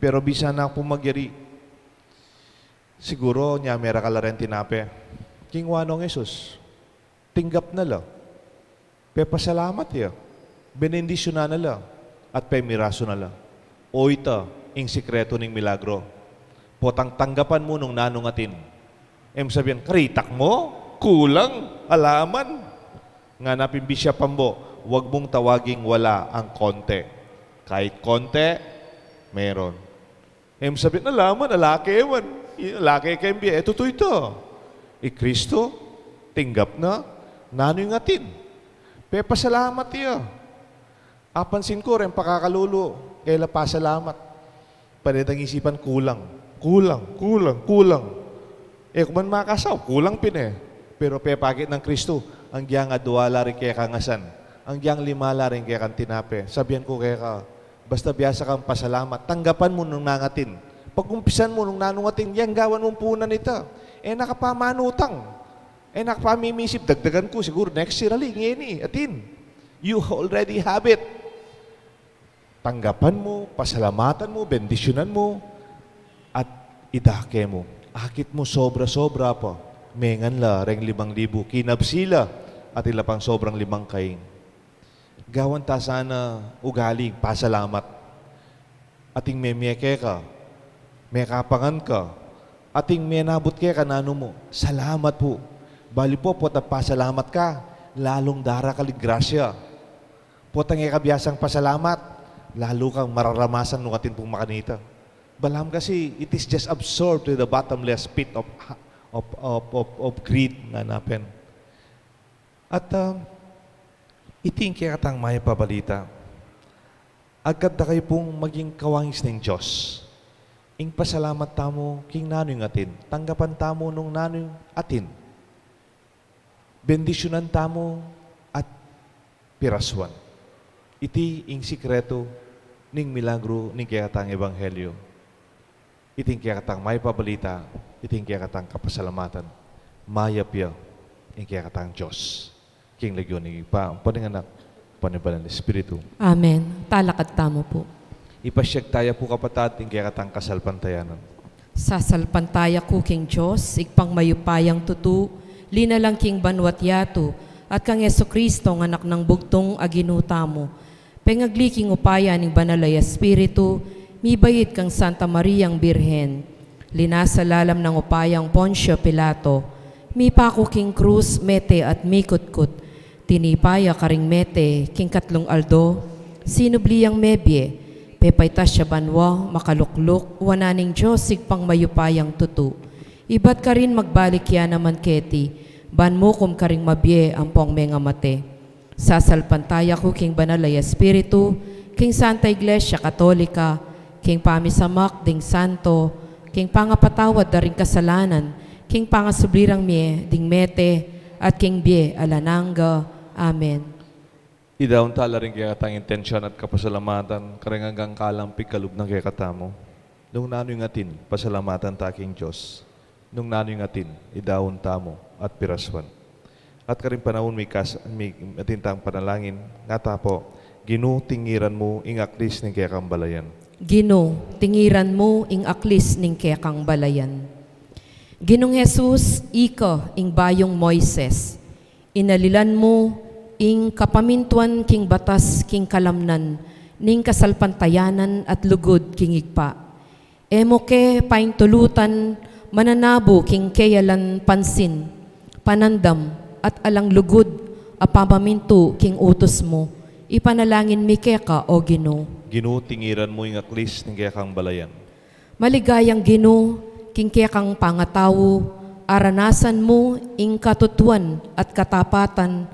Pero bisa na pumagyari. Siguro, niya mera kalaren tinape. King wanong Jesus, tinggap na lang. Pasalamat ya. Benendisyon na lang. At miraso na lang. O ito, ing sikreto ning milagro. Potang tanggapan mo nung nanong atin. Sabihin, karitak mo? Kulang? Alaman? Nga napimbisya pambo, huwag mong tawaging wala ang konte. Kahit konte, meron. Sabihin, alaman, alake ewan. Alake kembya. Totoo ito. Kristo, tinggap na, nano yung atin. Pasalamat iya. Apansin ko rin, pakakalulo, kaila pasalamat. Panitang isipan, kulang. Kulang. Kung man makasaw, kulang Pero pagit ng Kristo, ang giyang adwala rin kaya kangasan. Ang giyang limala rin kaya kang tinape. Sabihan ko kaya ka, basta biyasa kang pasalamat, tanggapan mo nung nangatin. Pag-umpisan mo nung nanungatin, yang gawan mong punan ito. Nakapamanutang. Nakapamimisip, dagdagan ko, siguro next year aling, atin. You already have it. Tanggapan mo, pasalamatan mo, bendisyonan mo, at idake mo. Akit mo sobra-sobra pa. Mengan la, reng 5,000, kinabsila, at ila pang sobrang 5 kaing. Gawan ta sana ugaling, pasalamat. Ating memyeke ka, may kapangan ka, ating menabot kaya kanano mo, salamat po. Bali po, pasalamat ka, lalong dara kalig grasya. Potang ikabiyasang pasalamat, lalo kang mararamasan nung atin pong makanita. Balam kasi, it is just absorbed to the bottomless pit of greed nga napen. At iting kaya katang may pabalita. Agad na kayo pong maging kawangis ng Diyos. Ing pasalamat tamo, king nanoy ng atin. Tanggapan tamo nung nanoy atin. Bendisyonan tamo at piraswan. Iti ing sikreto ning milagro ning kaya katang ebanghelyo. Iting kaya katang may pabalita, iting kaya katang kapasalamatan. Mayapya ing kaya katang Diyos. King legyon ning ipa, ang paninganak, panibalan ng Espiritu. Amen. Talakad tamo po. Ipasyag tayo po kapatid, ing kaya katang kasalpantayanan. Sasalpantaya ko king Diyos, igpang mayupayang tutu, linalang king banwat yato, at kang Yeso Kristo, ng anak ng bugtong aginuta mo. Pengagliking upaya ning banalay Espiritu, mibayit kang Santa Mariang Birhen. Linasalalam ng upayang Poncio Pilato, mipako king krus, mete at mikutkut. Tinipaya karing mete, king katlong aldo, sinubliyang mebye, pepaytas siya banwa, makalukluk, wananing Diyos, sigpang mayupayang tutu. Ibat ka rin magbalik yan naman keti, ban mo kum karing mabye ang pong mga mate. Sasalpantaya ko king banalay Espiritu, king Santa Iglesia Katolika, king pamisamak ding santo, king pangapatawad daring kasalanan, king pangasublirang mie ding mete, at king bie alananga. Amen. Idaon tala rin kaya katang intensyon at kapasalamatan, kareng hanggang kalampig kalub ng kaya katamo. Nung nanoy ngatin, pasalamatan ta king Diyos. Nung nanoy ngatin, idawon tamo at piraswan. At karing panahon may atintang panalangin, nga tapo, Gino, tingiran mo ing aklis ng kaya kang balayan. Gino, tingiran mo ing aklis ning kaya kang balayan. Ginong Jesus, ika ing bayong Moises, inalilan mo ing kapamintuan king batas king kalamnan, ning kasalpantayanan at lugod king igpa. Emo ke paintulutan, mananabo king kayalan pansin, panandam at alang lugod, apamaminto king utos mo, Ipanalangin mi keka o Ginoo. Ginoo, tingiran mo yung aklis ng kaya kang balayan. Maligayang Ginoo, king kekang pangatawo, aranasan mo ing katutuan at katapatan,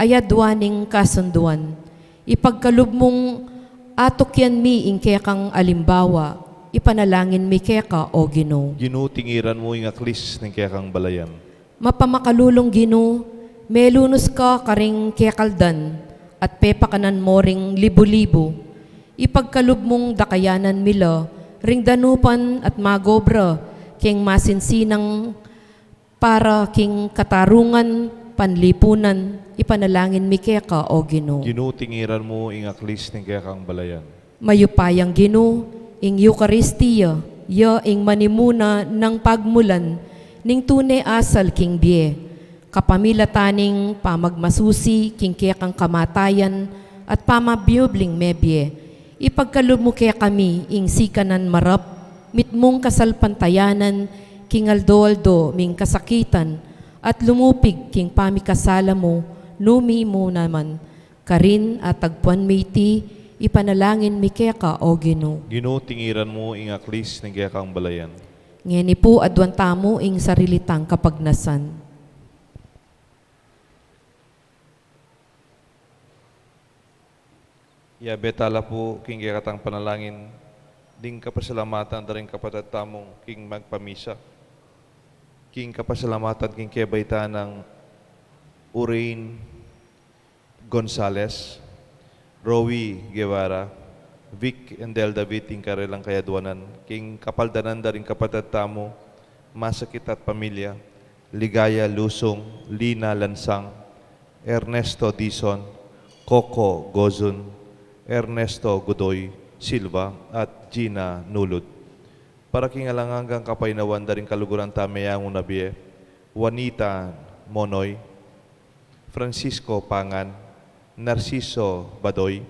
ayadwaning kasunduan. Ipagkalub mong atukyan mi ing kekang alimbawa, ipanalangin mi keka o Ginoo. Ginoo, tingiran mo yung aklis ng kaya kang balayan. Mapamakalulong Ginoo, melunos ka karing kekaldan, at pepakanan mo ring libo-libo. Ipagkalub mong dakayanan mila, ring danupan at magobra, king masinsinang para king katarungan, panlipunan, ipanalangin mi keka o Ginoo. Ginoo, tingiran mo yung aklis ng kaya kang balayan. Mayupayang Ginoo, ing Eucharistia, ya ing manimuna ng pagmulan, ning tunay asal king bie. Kapamilataning pamagmasusi, king kekang kamatayan, at pamabiyubling mebye. Ipagkalumuke kami, ing sikanan marap, mitmong kasalpantayanan, king aldo-aldo, ming kasakitan, at lumupig king pamikasala mo, numi mo naman. Karin at tagpuan miti, ipanalangin mi keka o Ginoo. Ginoo, tingiran mo yung aklis ng kaya kang balayan. Ngeni po adwan tamo ing sarilitang kapagnasan. Betala po, king kaya katang panalangin, ding kapasalamatan daring kapatid tamong king magpamisa. King kapasalamatan, king kebaita ng Urain Gonzales, Rowie Guevara, Vic and Del David, king karelang kayadwanan, king kapaldanan daring kapatid tamo, masakit at pamilya, Ligaya Lusong, Lina Lansang, Ernesto Dizon, Coco Gozun, Ernesto Godoy Silva at Gina Nulud. Para kingalangangang kapainawan daring kaluguran tamayang unabie, Juanita Monoy, Francisco Pangan, Narciso Badoy,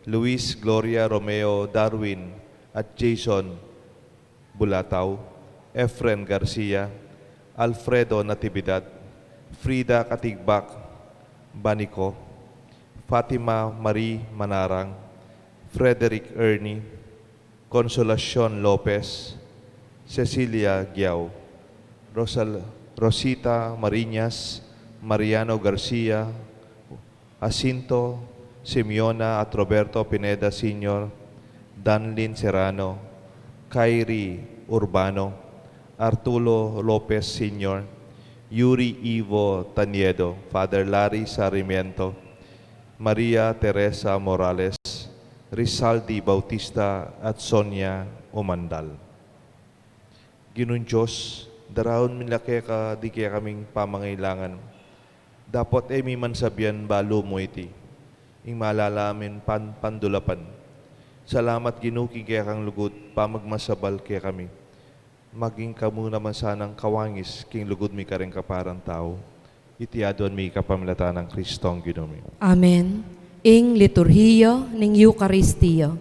Luis Gloria Romeo Darwin at Jason Bulataw, Efren Garcia, Alfredo Natividad, Frida Katigbak Banico, Fatima Marie Manarang, Frederick Ernie, Consolacion Lopez, Cecilia Giao, Rosita Mariñas, Mariano Garcia, Jacinto Simeona at Roberto Pineda Sr., Danlin Serrano, Kyrie Urbano, Arturo Lopez Sr., Yuri Ivo Taniedo, Father Larry Sarmiento, Maria Teresa Morales, Rizaldi Bautista at Sonia Umandal. Ginun Diyos, darahon minlake ka di kaya kaming pamangailangan. Dapat mi man sabyan balo mo iti, ing malalamin pandulapan. Salamat ginuki kaya kang lugod, pamagmasabal kaya kami. Maging kamu naman sanang kawangis, king lugod mi kareng kaparang tao. Itiadon mi kapamilata ng Kristong Ginumi. Amen. Ing liturhiya ning Eucharistia.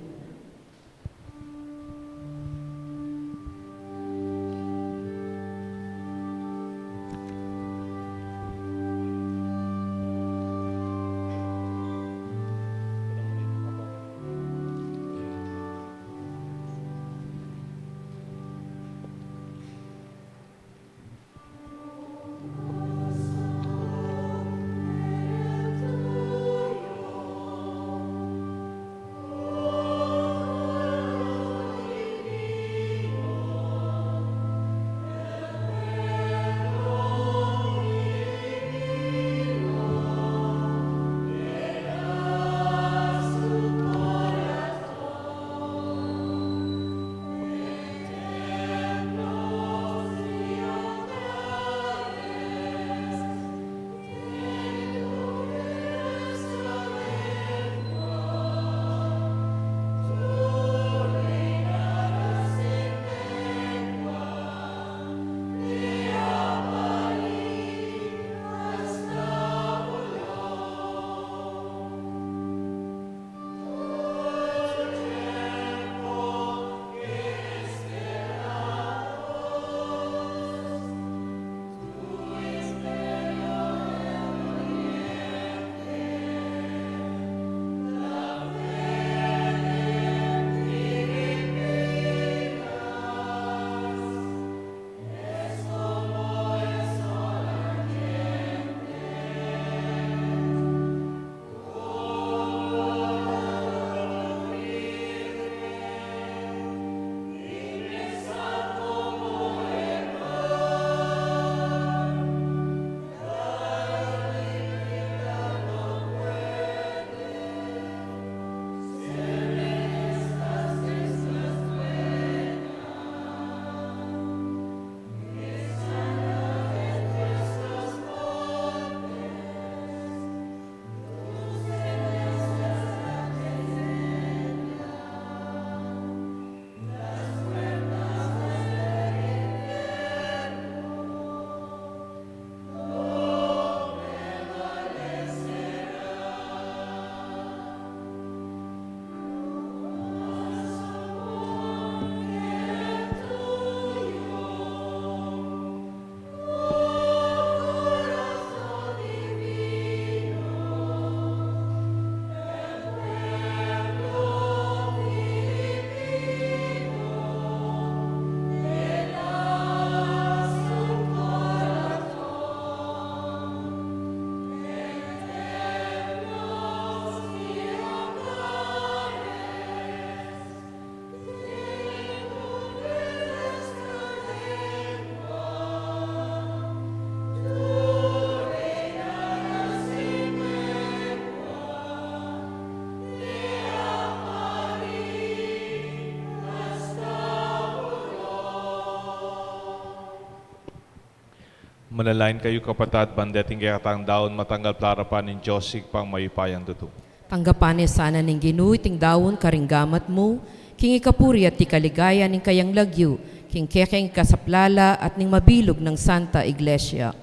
Manalain kayo kapatad, bandeting kaya katang daon matanggal plarapan ng Diyos pang mayupayang tuto. Tanggapan niya sana ning Ginoo ting dawon karinggamat mo, king ikapuri at ti kaligaya ning kayang lagyo, king kekeng kasaplala at ning mabilog ng Santa Iglesia.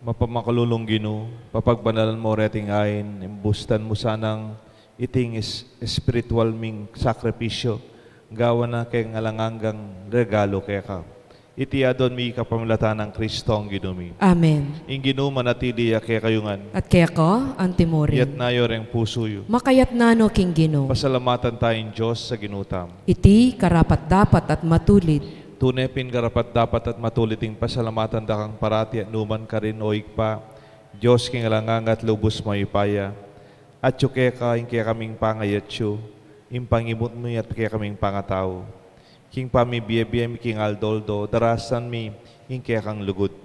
Mapamakalulong Ginoo, papagbanalan mo reting ayin, imbustan mo sanang iting spiritual ming sakripisyo, gawa na kay ngalangangang regalo kaya ka. Iti adon mi kapamilatan ng Kristo ang ginumi. Amen. Ing Ginoo manatili kaya kayungan. At kaya ko, antimorin. Yat nayo reng puso yo. Makayat nano king Ginoo. Pasalamatan tayong Diyos sa ginutam. Iti karapat dapat at matulid. Tunay karapat dapat at matuliting pasalamatan da kang parati at numan ka rin o ikpa. Diyos king alangang at lubos mayupaya. At yu kaya ka, ing kaya kaming pangayat yu. Impangimot mo at kaya kaming pangatao. King pami biyem king aldoldo, darasan mi, ing kaya kang lugod.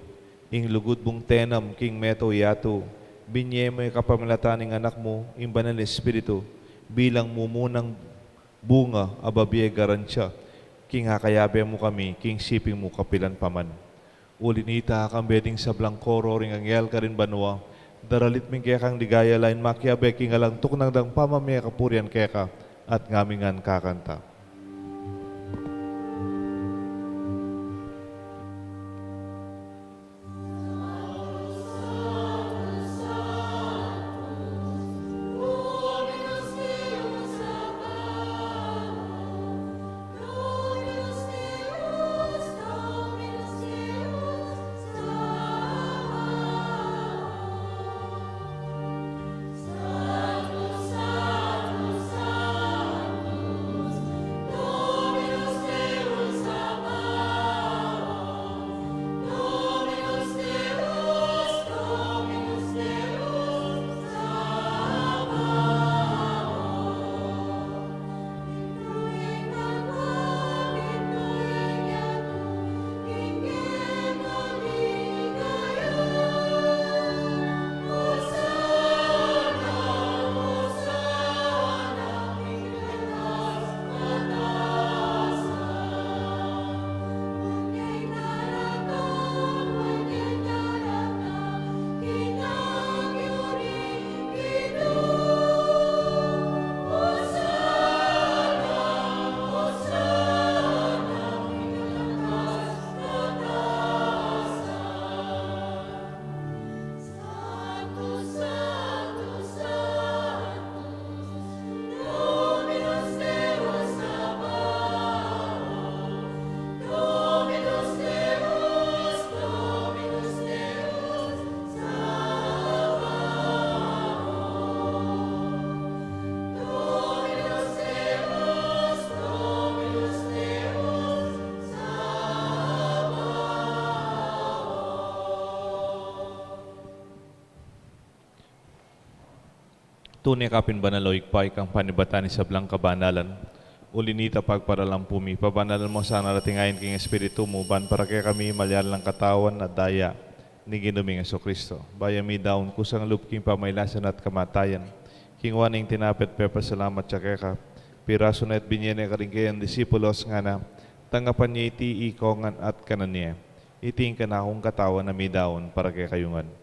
Ing lugod mong tenam, king meto yato. Binye mo yung kapamilatan ng anak mo, ing banal na espiritu. Bilang mumunang bunga, ababiye garansya. King hakayabe mo kami, king siping mo kapilan paman. Ulinita kang beding sa blangkoro, ring angyel ka rin banwa. Daralit ming kaya kang ligaya lain makiabe, king alang tuknang dang pamamaya kapurian kaya ka, at ngamingan kakanta. Tunay kapin banaloy pa ikang panibatan sa blang kabanalan. Ulinita pagparalang pumi, pabanalan mo sa naratingayin king espiritu mo, ban para kaya kami malyalang katawan at daya ni Ginuming Kristo. Bayami daon kusang lupking pamaylasan at kamatayan. King waning tinapit pepa salamat siya kaya ka. Piraso na at binyene ka rin kayang disipulos nga na tanggapan niya iti ikongan at kanan niya. Iting ka na akong katawan na may daon para kaya kayungan.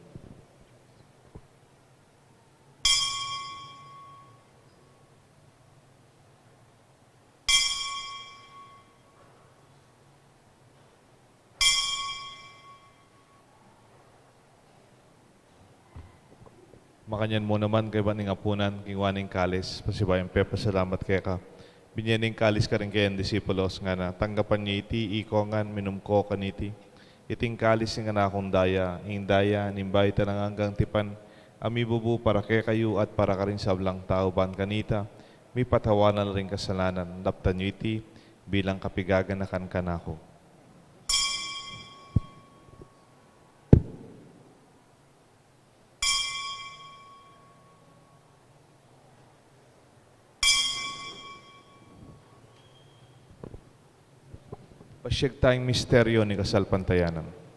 Makanyan mo naman kay baning apunan, king waning kalis, pasibayang pepa salamat kaya ka. Binyaning kalis ka rin kayang disipulos nga na tanggapan niya iti ikongan minumko kaniti. Iting kalis nga na akong daya, ing daya, nimbay tanang hanggang tipan, amibubu para kaya kayo at para ka rin sa blang tao ban kanita, may patawanan rin kasalanan, daptan niyo iti bilang kapigaganakan kanako. Pasyag tayong misteryo ni Kasalpantayanan.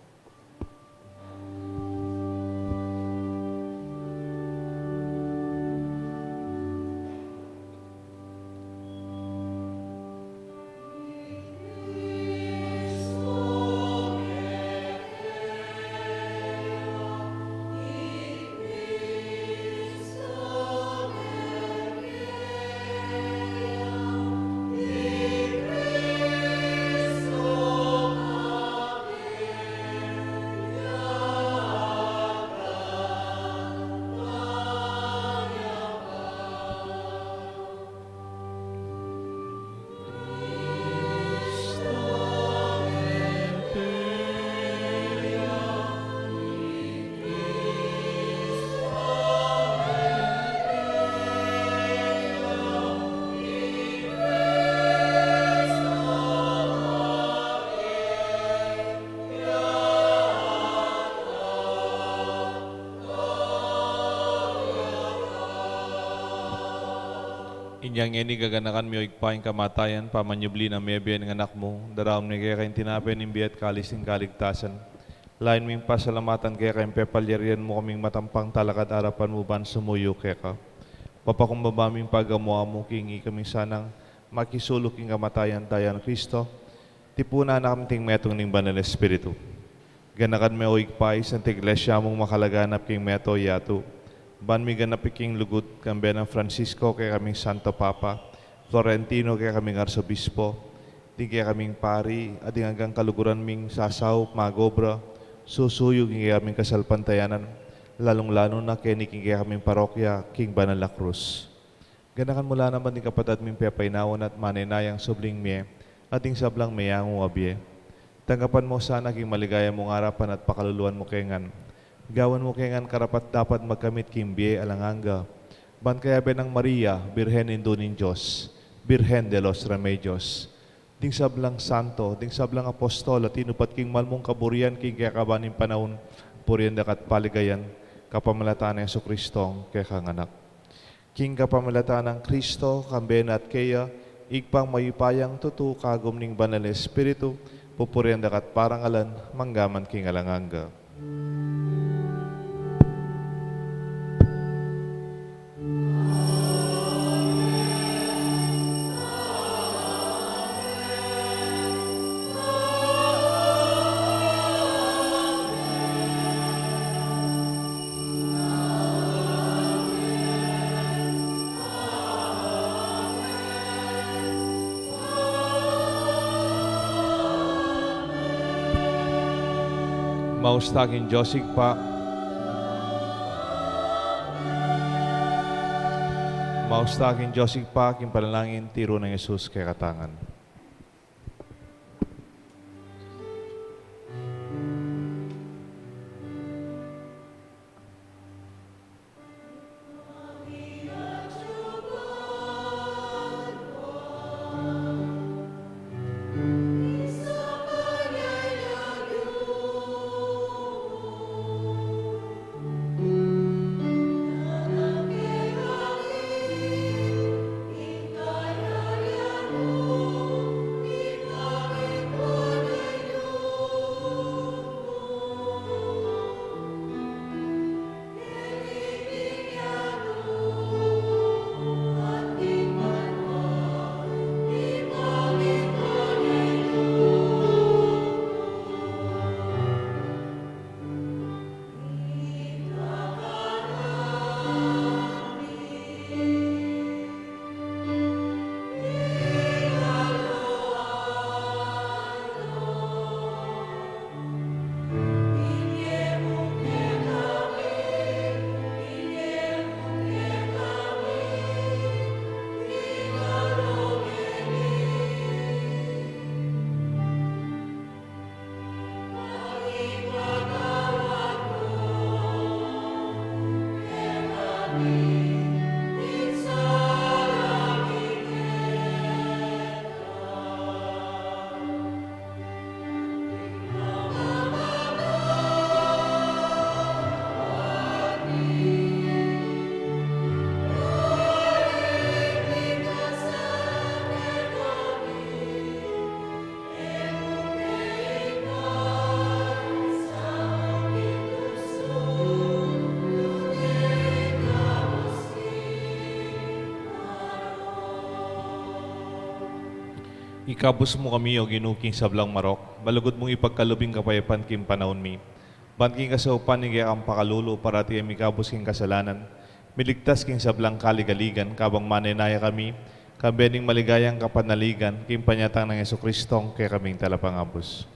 Inyang ini gaganakan mi igpaing kamatayan, pamanyubli na mebya ng anak mo, daram ni kaya kayong tinapay ng biyat kalising kaligtasan. Lain ming pasalamatan kaya kayong pepalyarian mo kaming matampang talakad arapan mo ban sumuyo kaya ka. Papakumbaba ming pagamuha mo, kingi kaming sanang makisulok king kamatayan tayo ng Kristo. Tipuna na kami ting metong ning banal na Espiritu. Ganakan me o igpay, sa iglesia mong makalaganap king meto yato. Ban mi ganap king lugod kambe ng Francisco kay kaming Santo Papa, Florentino kay kaming Arsobispo, di kay kaming pari, at hanggang kaluguran ming sasaw, magobra, susuyog kay kaming kasalpantayanan, lalong-lalo na kay kay kaming parokya, King Banal na Cruz. Ganakan mula naman din kapatid ming pepainawan at maninayang subling miye, ating sablang mayang abye. Tanggapan mo sana king maligaya mong harapan at pakaluluan mo kengan. Gawan mo kengan karapat dapat magkamit king biye alanganga. Ban kaya benang Maria, Birhen indo nin Diyos, Birhen de los Remedios. Ding sablang santo, ding sablang apostol, at inupat king malmong kaburian king kaya kabaning panahon, purian dakat paligayan, kapamalataan ng Jesucristong kaya kanganak. King kapamalataan ng Kristo, kamben at kaya, igpang mayupayang tutu kagom ning banal na Espiritu, pupurian dakat parangalan, manggaman king alanganga. Maustakin Josig pa. Maustakin Josig pa, king panalangin tiro ng Jesus kay katangan. Ikabus mo kami o ginuking sablang marok, balugod mong ipagkalubing kapayapan kim panahon mi. Banking kasaupan ni kaya ang pakalulo para tiyang ikabus king kasalanan, miligtas king sablang kaligaligan, kabang maninaya kami, kambening maligayang kapanaligan, kim panyatang ng Jesucristong kaya kaming talapangabos.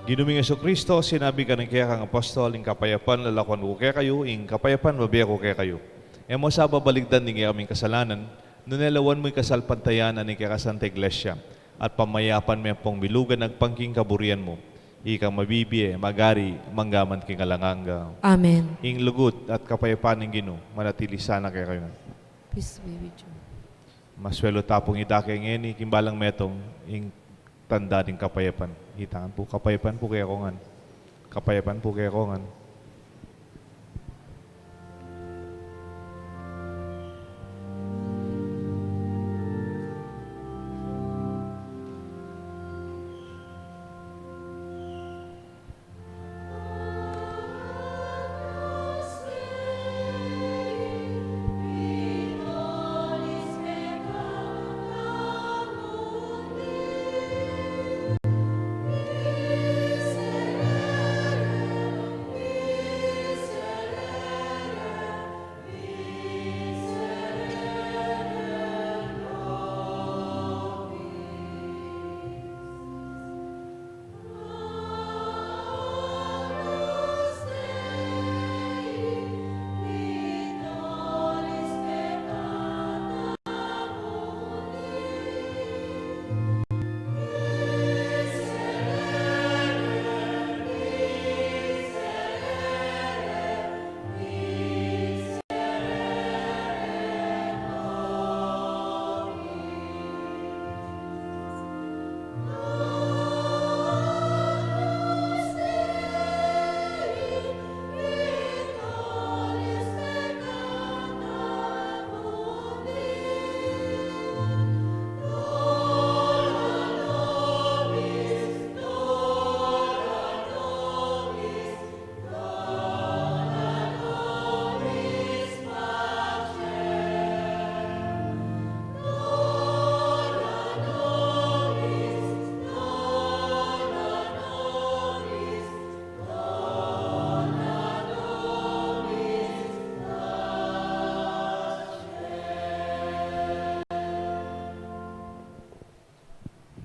Ginuming Jesucristo, sinabi ka ng kaya kang apostol, ing kapayapan lalakwan ko kaya kayo, ing kapayapan babiya ko kaya kayo. Emo sa babaligdan ningi aming kasalanan, Nunelawan mo'y kasalpantayanan ni kakasanta iglesia, at pamayapan mo pong bilugan ng pangking kaburian mo. Ikang mabibiye, magari, manggaman king alanganga. Amen. Ing lugod at kapayapaan ng Ginoo, manatili sana kayo. Peace be with you. Maswelo tapong itake ngeni, kimbalang metong, ing tanda ng kapayapan. Hitangan po, kapayapan po kaya kongan. Kapayapan po kaya kongan.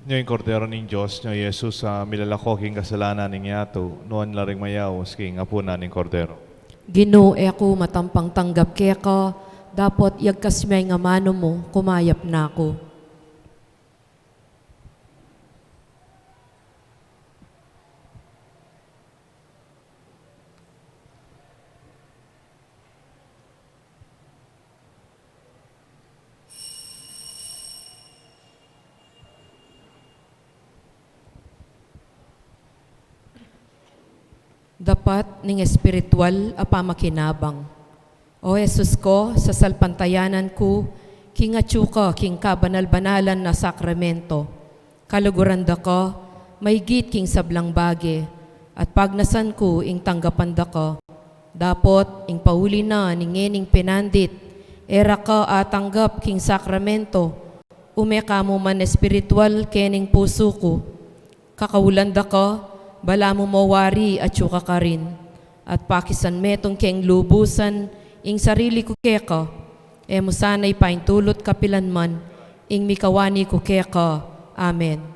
Ngayon kordero ng Diyos, nyo Jesus, sa milalakoking kasalanan ng yato, noon laring mayawas king apuna ng kordero. Ginoo, ako matampang tanggap kaya ka, dapat yagkasmay nga mano mo, kumayap na ako. Dapat ning espiritual apamakinabang. O Jesus ko, sa salpantayanan ko, king atsuka, king kabanal-banalan na sakramento. Kaluguranda ka, may git king sablang bage, at pagnasan ko, ing tanggapanda ka. Dapot, ing pauli na, ning ening pinandit, era ka atanggap king sakramento, umeka mo man espiritual kening puso ko. Kakawulanda ka, bala mo mawari at syuka ka rin. At pakisan metong keng lubusan, ing sarili ko keka, e mo sana'y paintulot kapilan man, ing mikawani ko keka. Amen.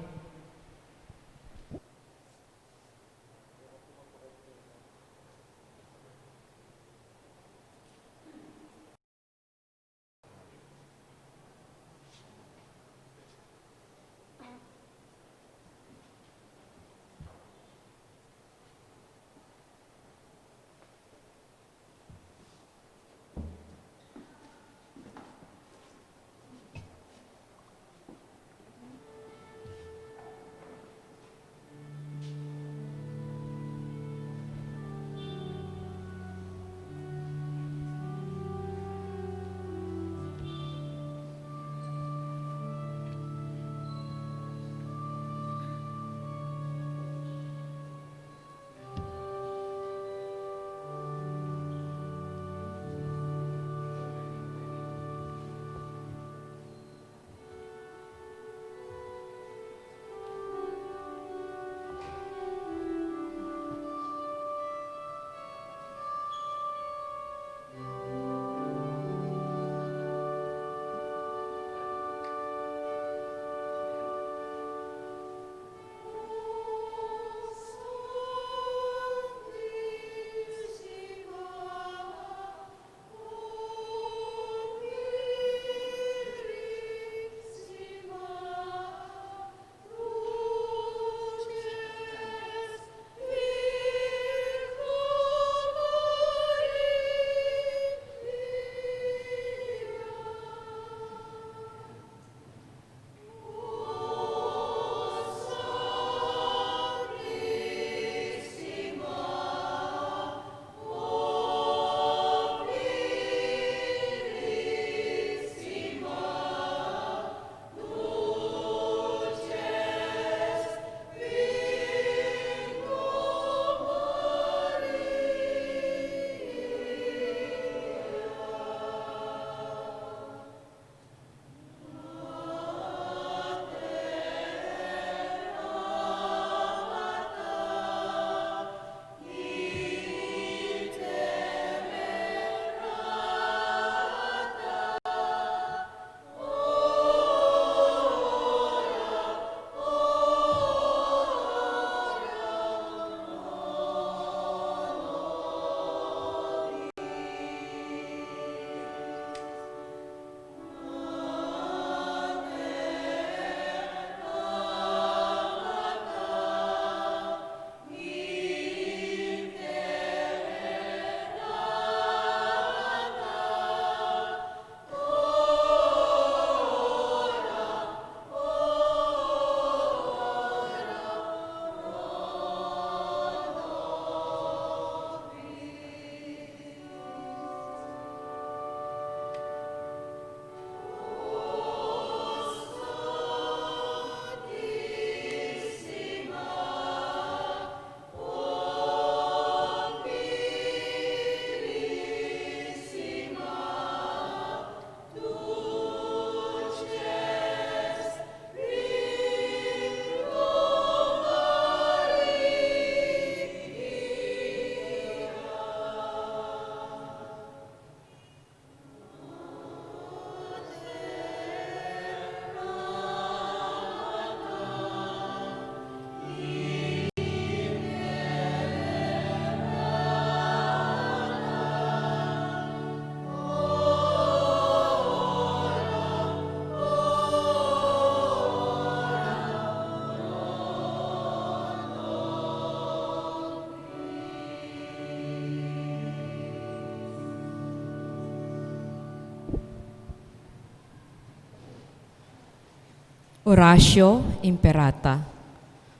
Oratio Imperata.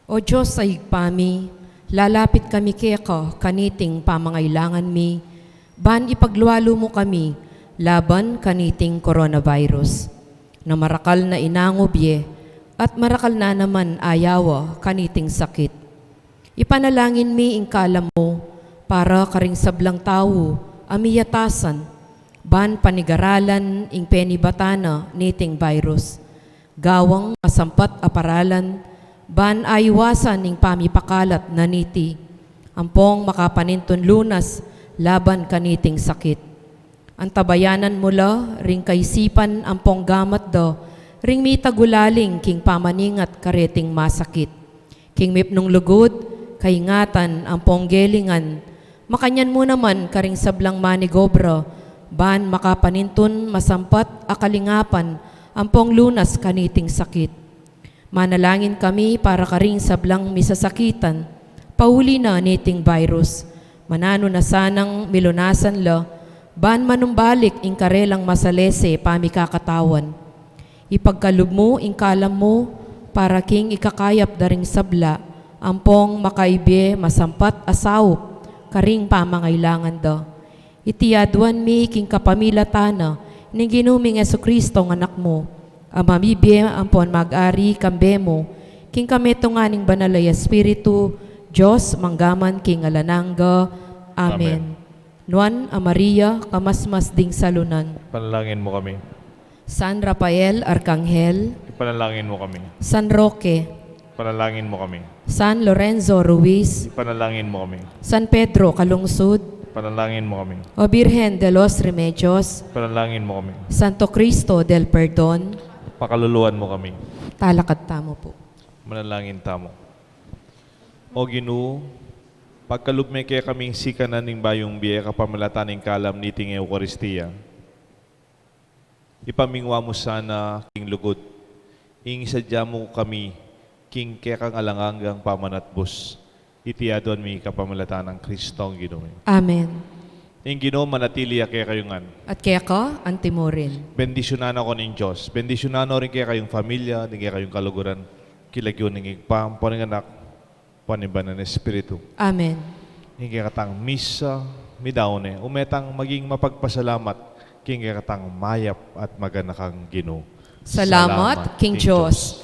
O Diyos sa higpami, lalapit kami keka kaniting pamangailangan mi, ban ipagluwalo mo kami, laban kaniting coronavirus. Na marakal na inangobye, at marakal na naman ayawa kaniting sakit. Ipanalangin mi ingkala mo, para karing sablang tao, amiyatasan, ban panigaralan ing penibatana niting virus. Gawang masampat aparalan, ban aywasan ning pamipakalat na niti, ampong makapaninton lunas, laban kaniting sakit. Antabayanan mula, ring kaisipan ampong gamat do, ring mitagulaling king pamaningat kareting masakit. King mipnong lugod, kaingatan ampong gelingan, makanyan mo naman karing sablang manigobra, ban makapaninton masampat akalingapan, ampong lunas kaniting sakit. Manalangin kami para karing sablang misasakitan, pauli na niting virus, manano na sanang milunasan la, ban manumbalik ing karelang masalese pamikakatawan. Ipagkalub mo ing kalam mo, para king ikakayap daring sabla, ampong makaibe masampat asawop, karing pamangailangan da. Itiyaduan mi king kapamilatana, ning ginuming Jesucristo ng anak mo, amamibye ampon mag-ari kambe mo, king kametunganing banalay Espiritu, Diyos manggaman king alanangga. Amen. Nuan a Maria, kamasmas ding salunan. Panalangin mo kami. San Rafael, Arkanghel. Ipanalangin mo kami. San Roque. Panalangin mo kami. San Lorenzo Ruiz. Ipanalangin mo kami. San Pedro Calungsod. Panalangin mo kami. O Birhen de los Remedios. Panalangin mo kami. Santo Cristo del Perdon. Pakaluluan mo kami. Talakad tamo po. Manalangin tamo. O Ginoo, pagkalugme kaya kaming sikanan ning bayong biya kapamilatan ning kalam niting Eucharistia. Ipamingwa mo sana king lugod. Ing isadya mo kami king kaya kang alanganggang pamanatbos. Itiyaduan mi kapamilatan ng Kristong Ginoo. Amen. Ing Ginoo manatili kaya kayongan. At kaya ka, antimo rin. Bendisyonan ako ning Diyos. Bendisyonan rin kaya kayong pamilya, ning kaya kayong kaluguran. Kilagyo ning igpam, anak, paniban ng Espiritu. Amen. Ning kaya katang misa, midawne, umetang maging mapagpasalamat, king kaya katang mayap at maganakang Ginoo. Salamat, King Diyos.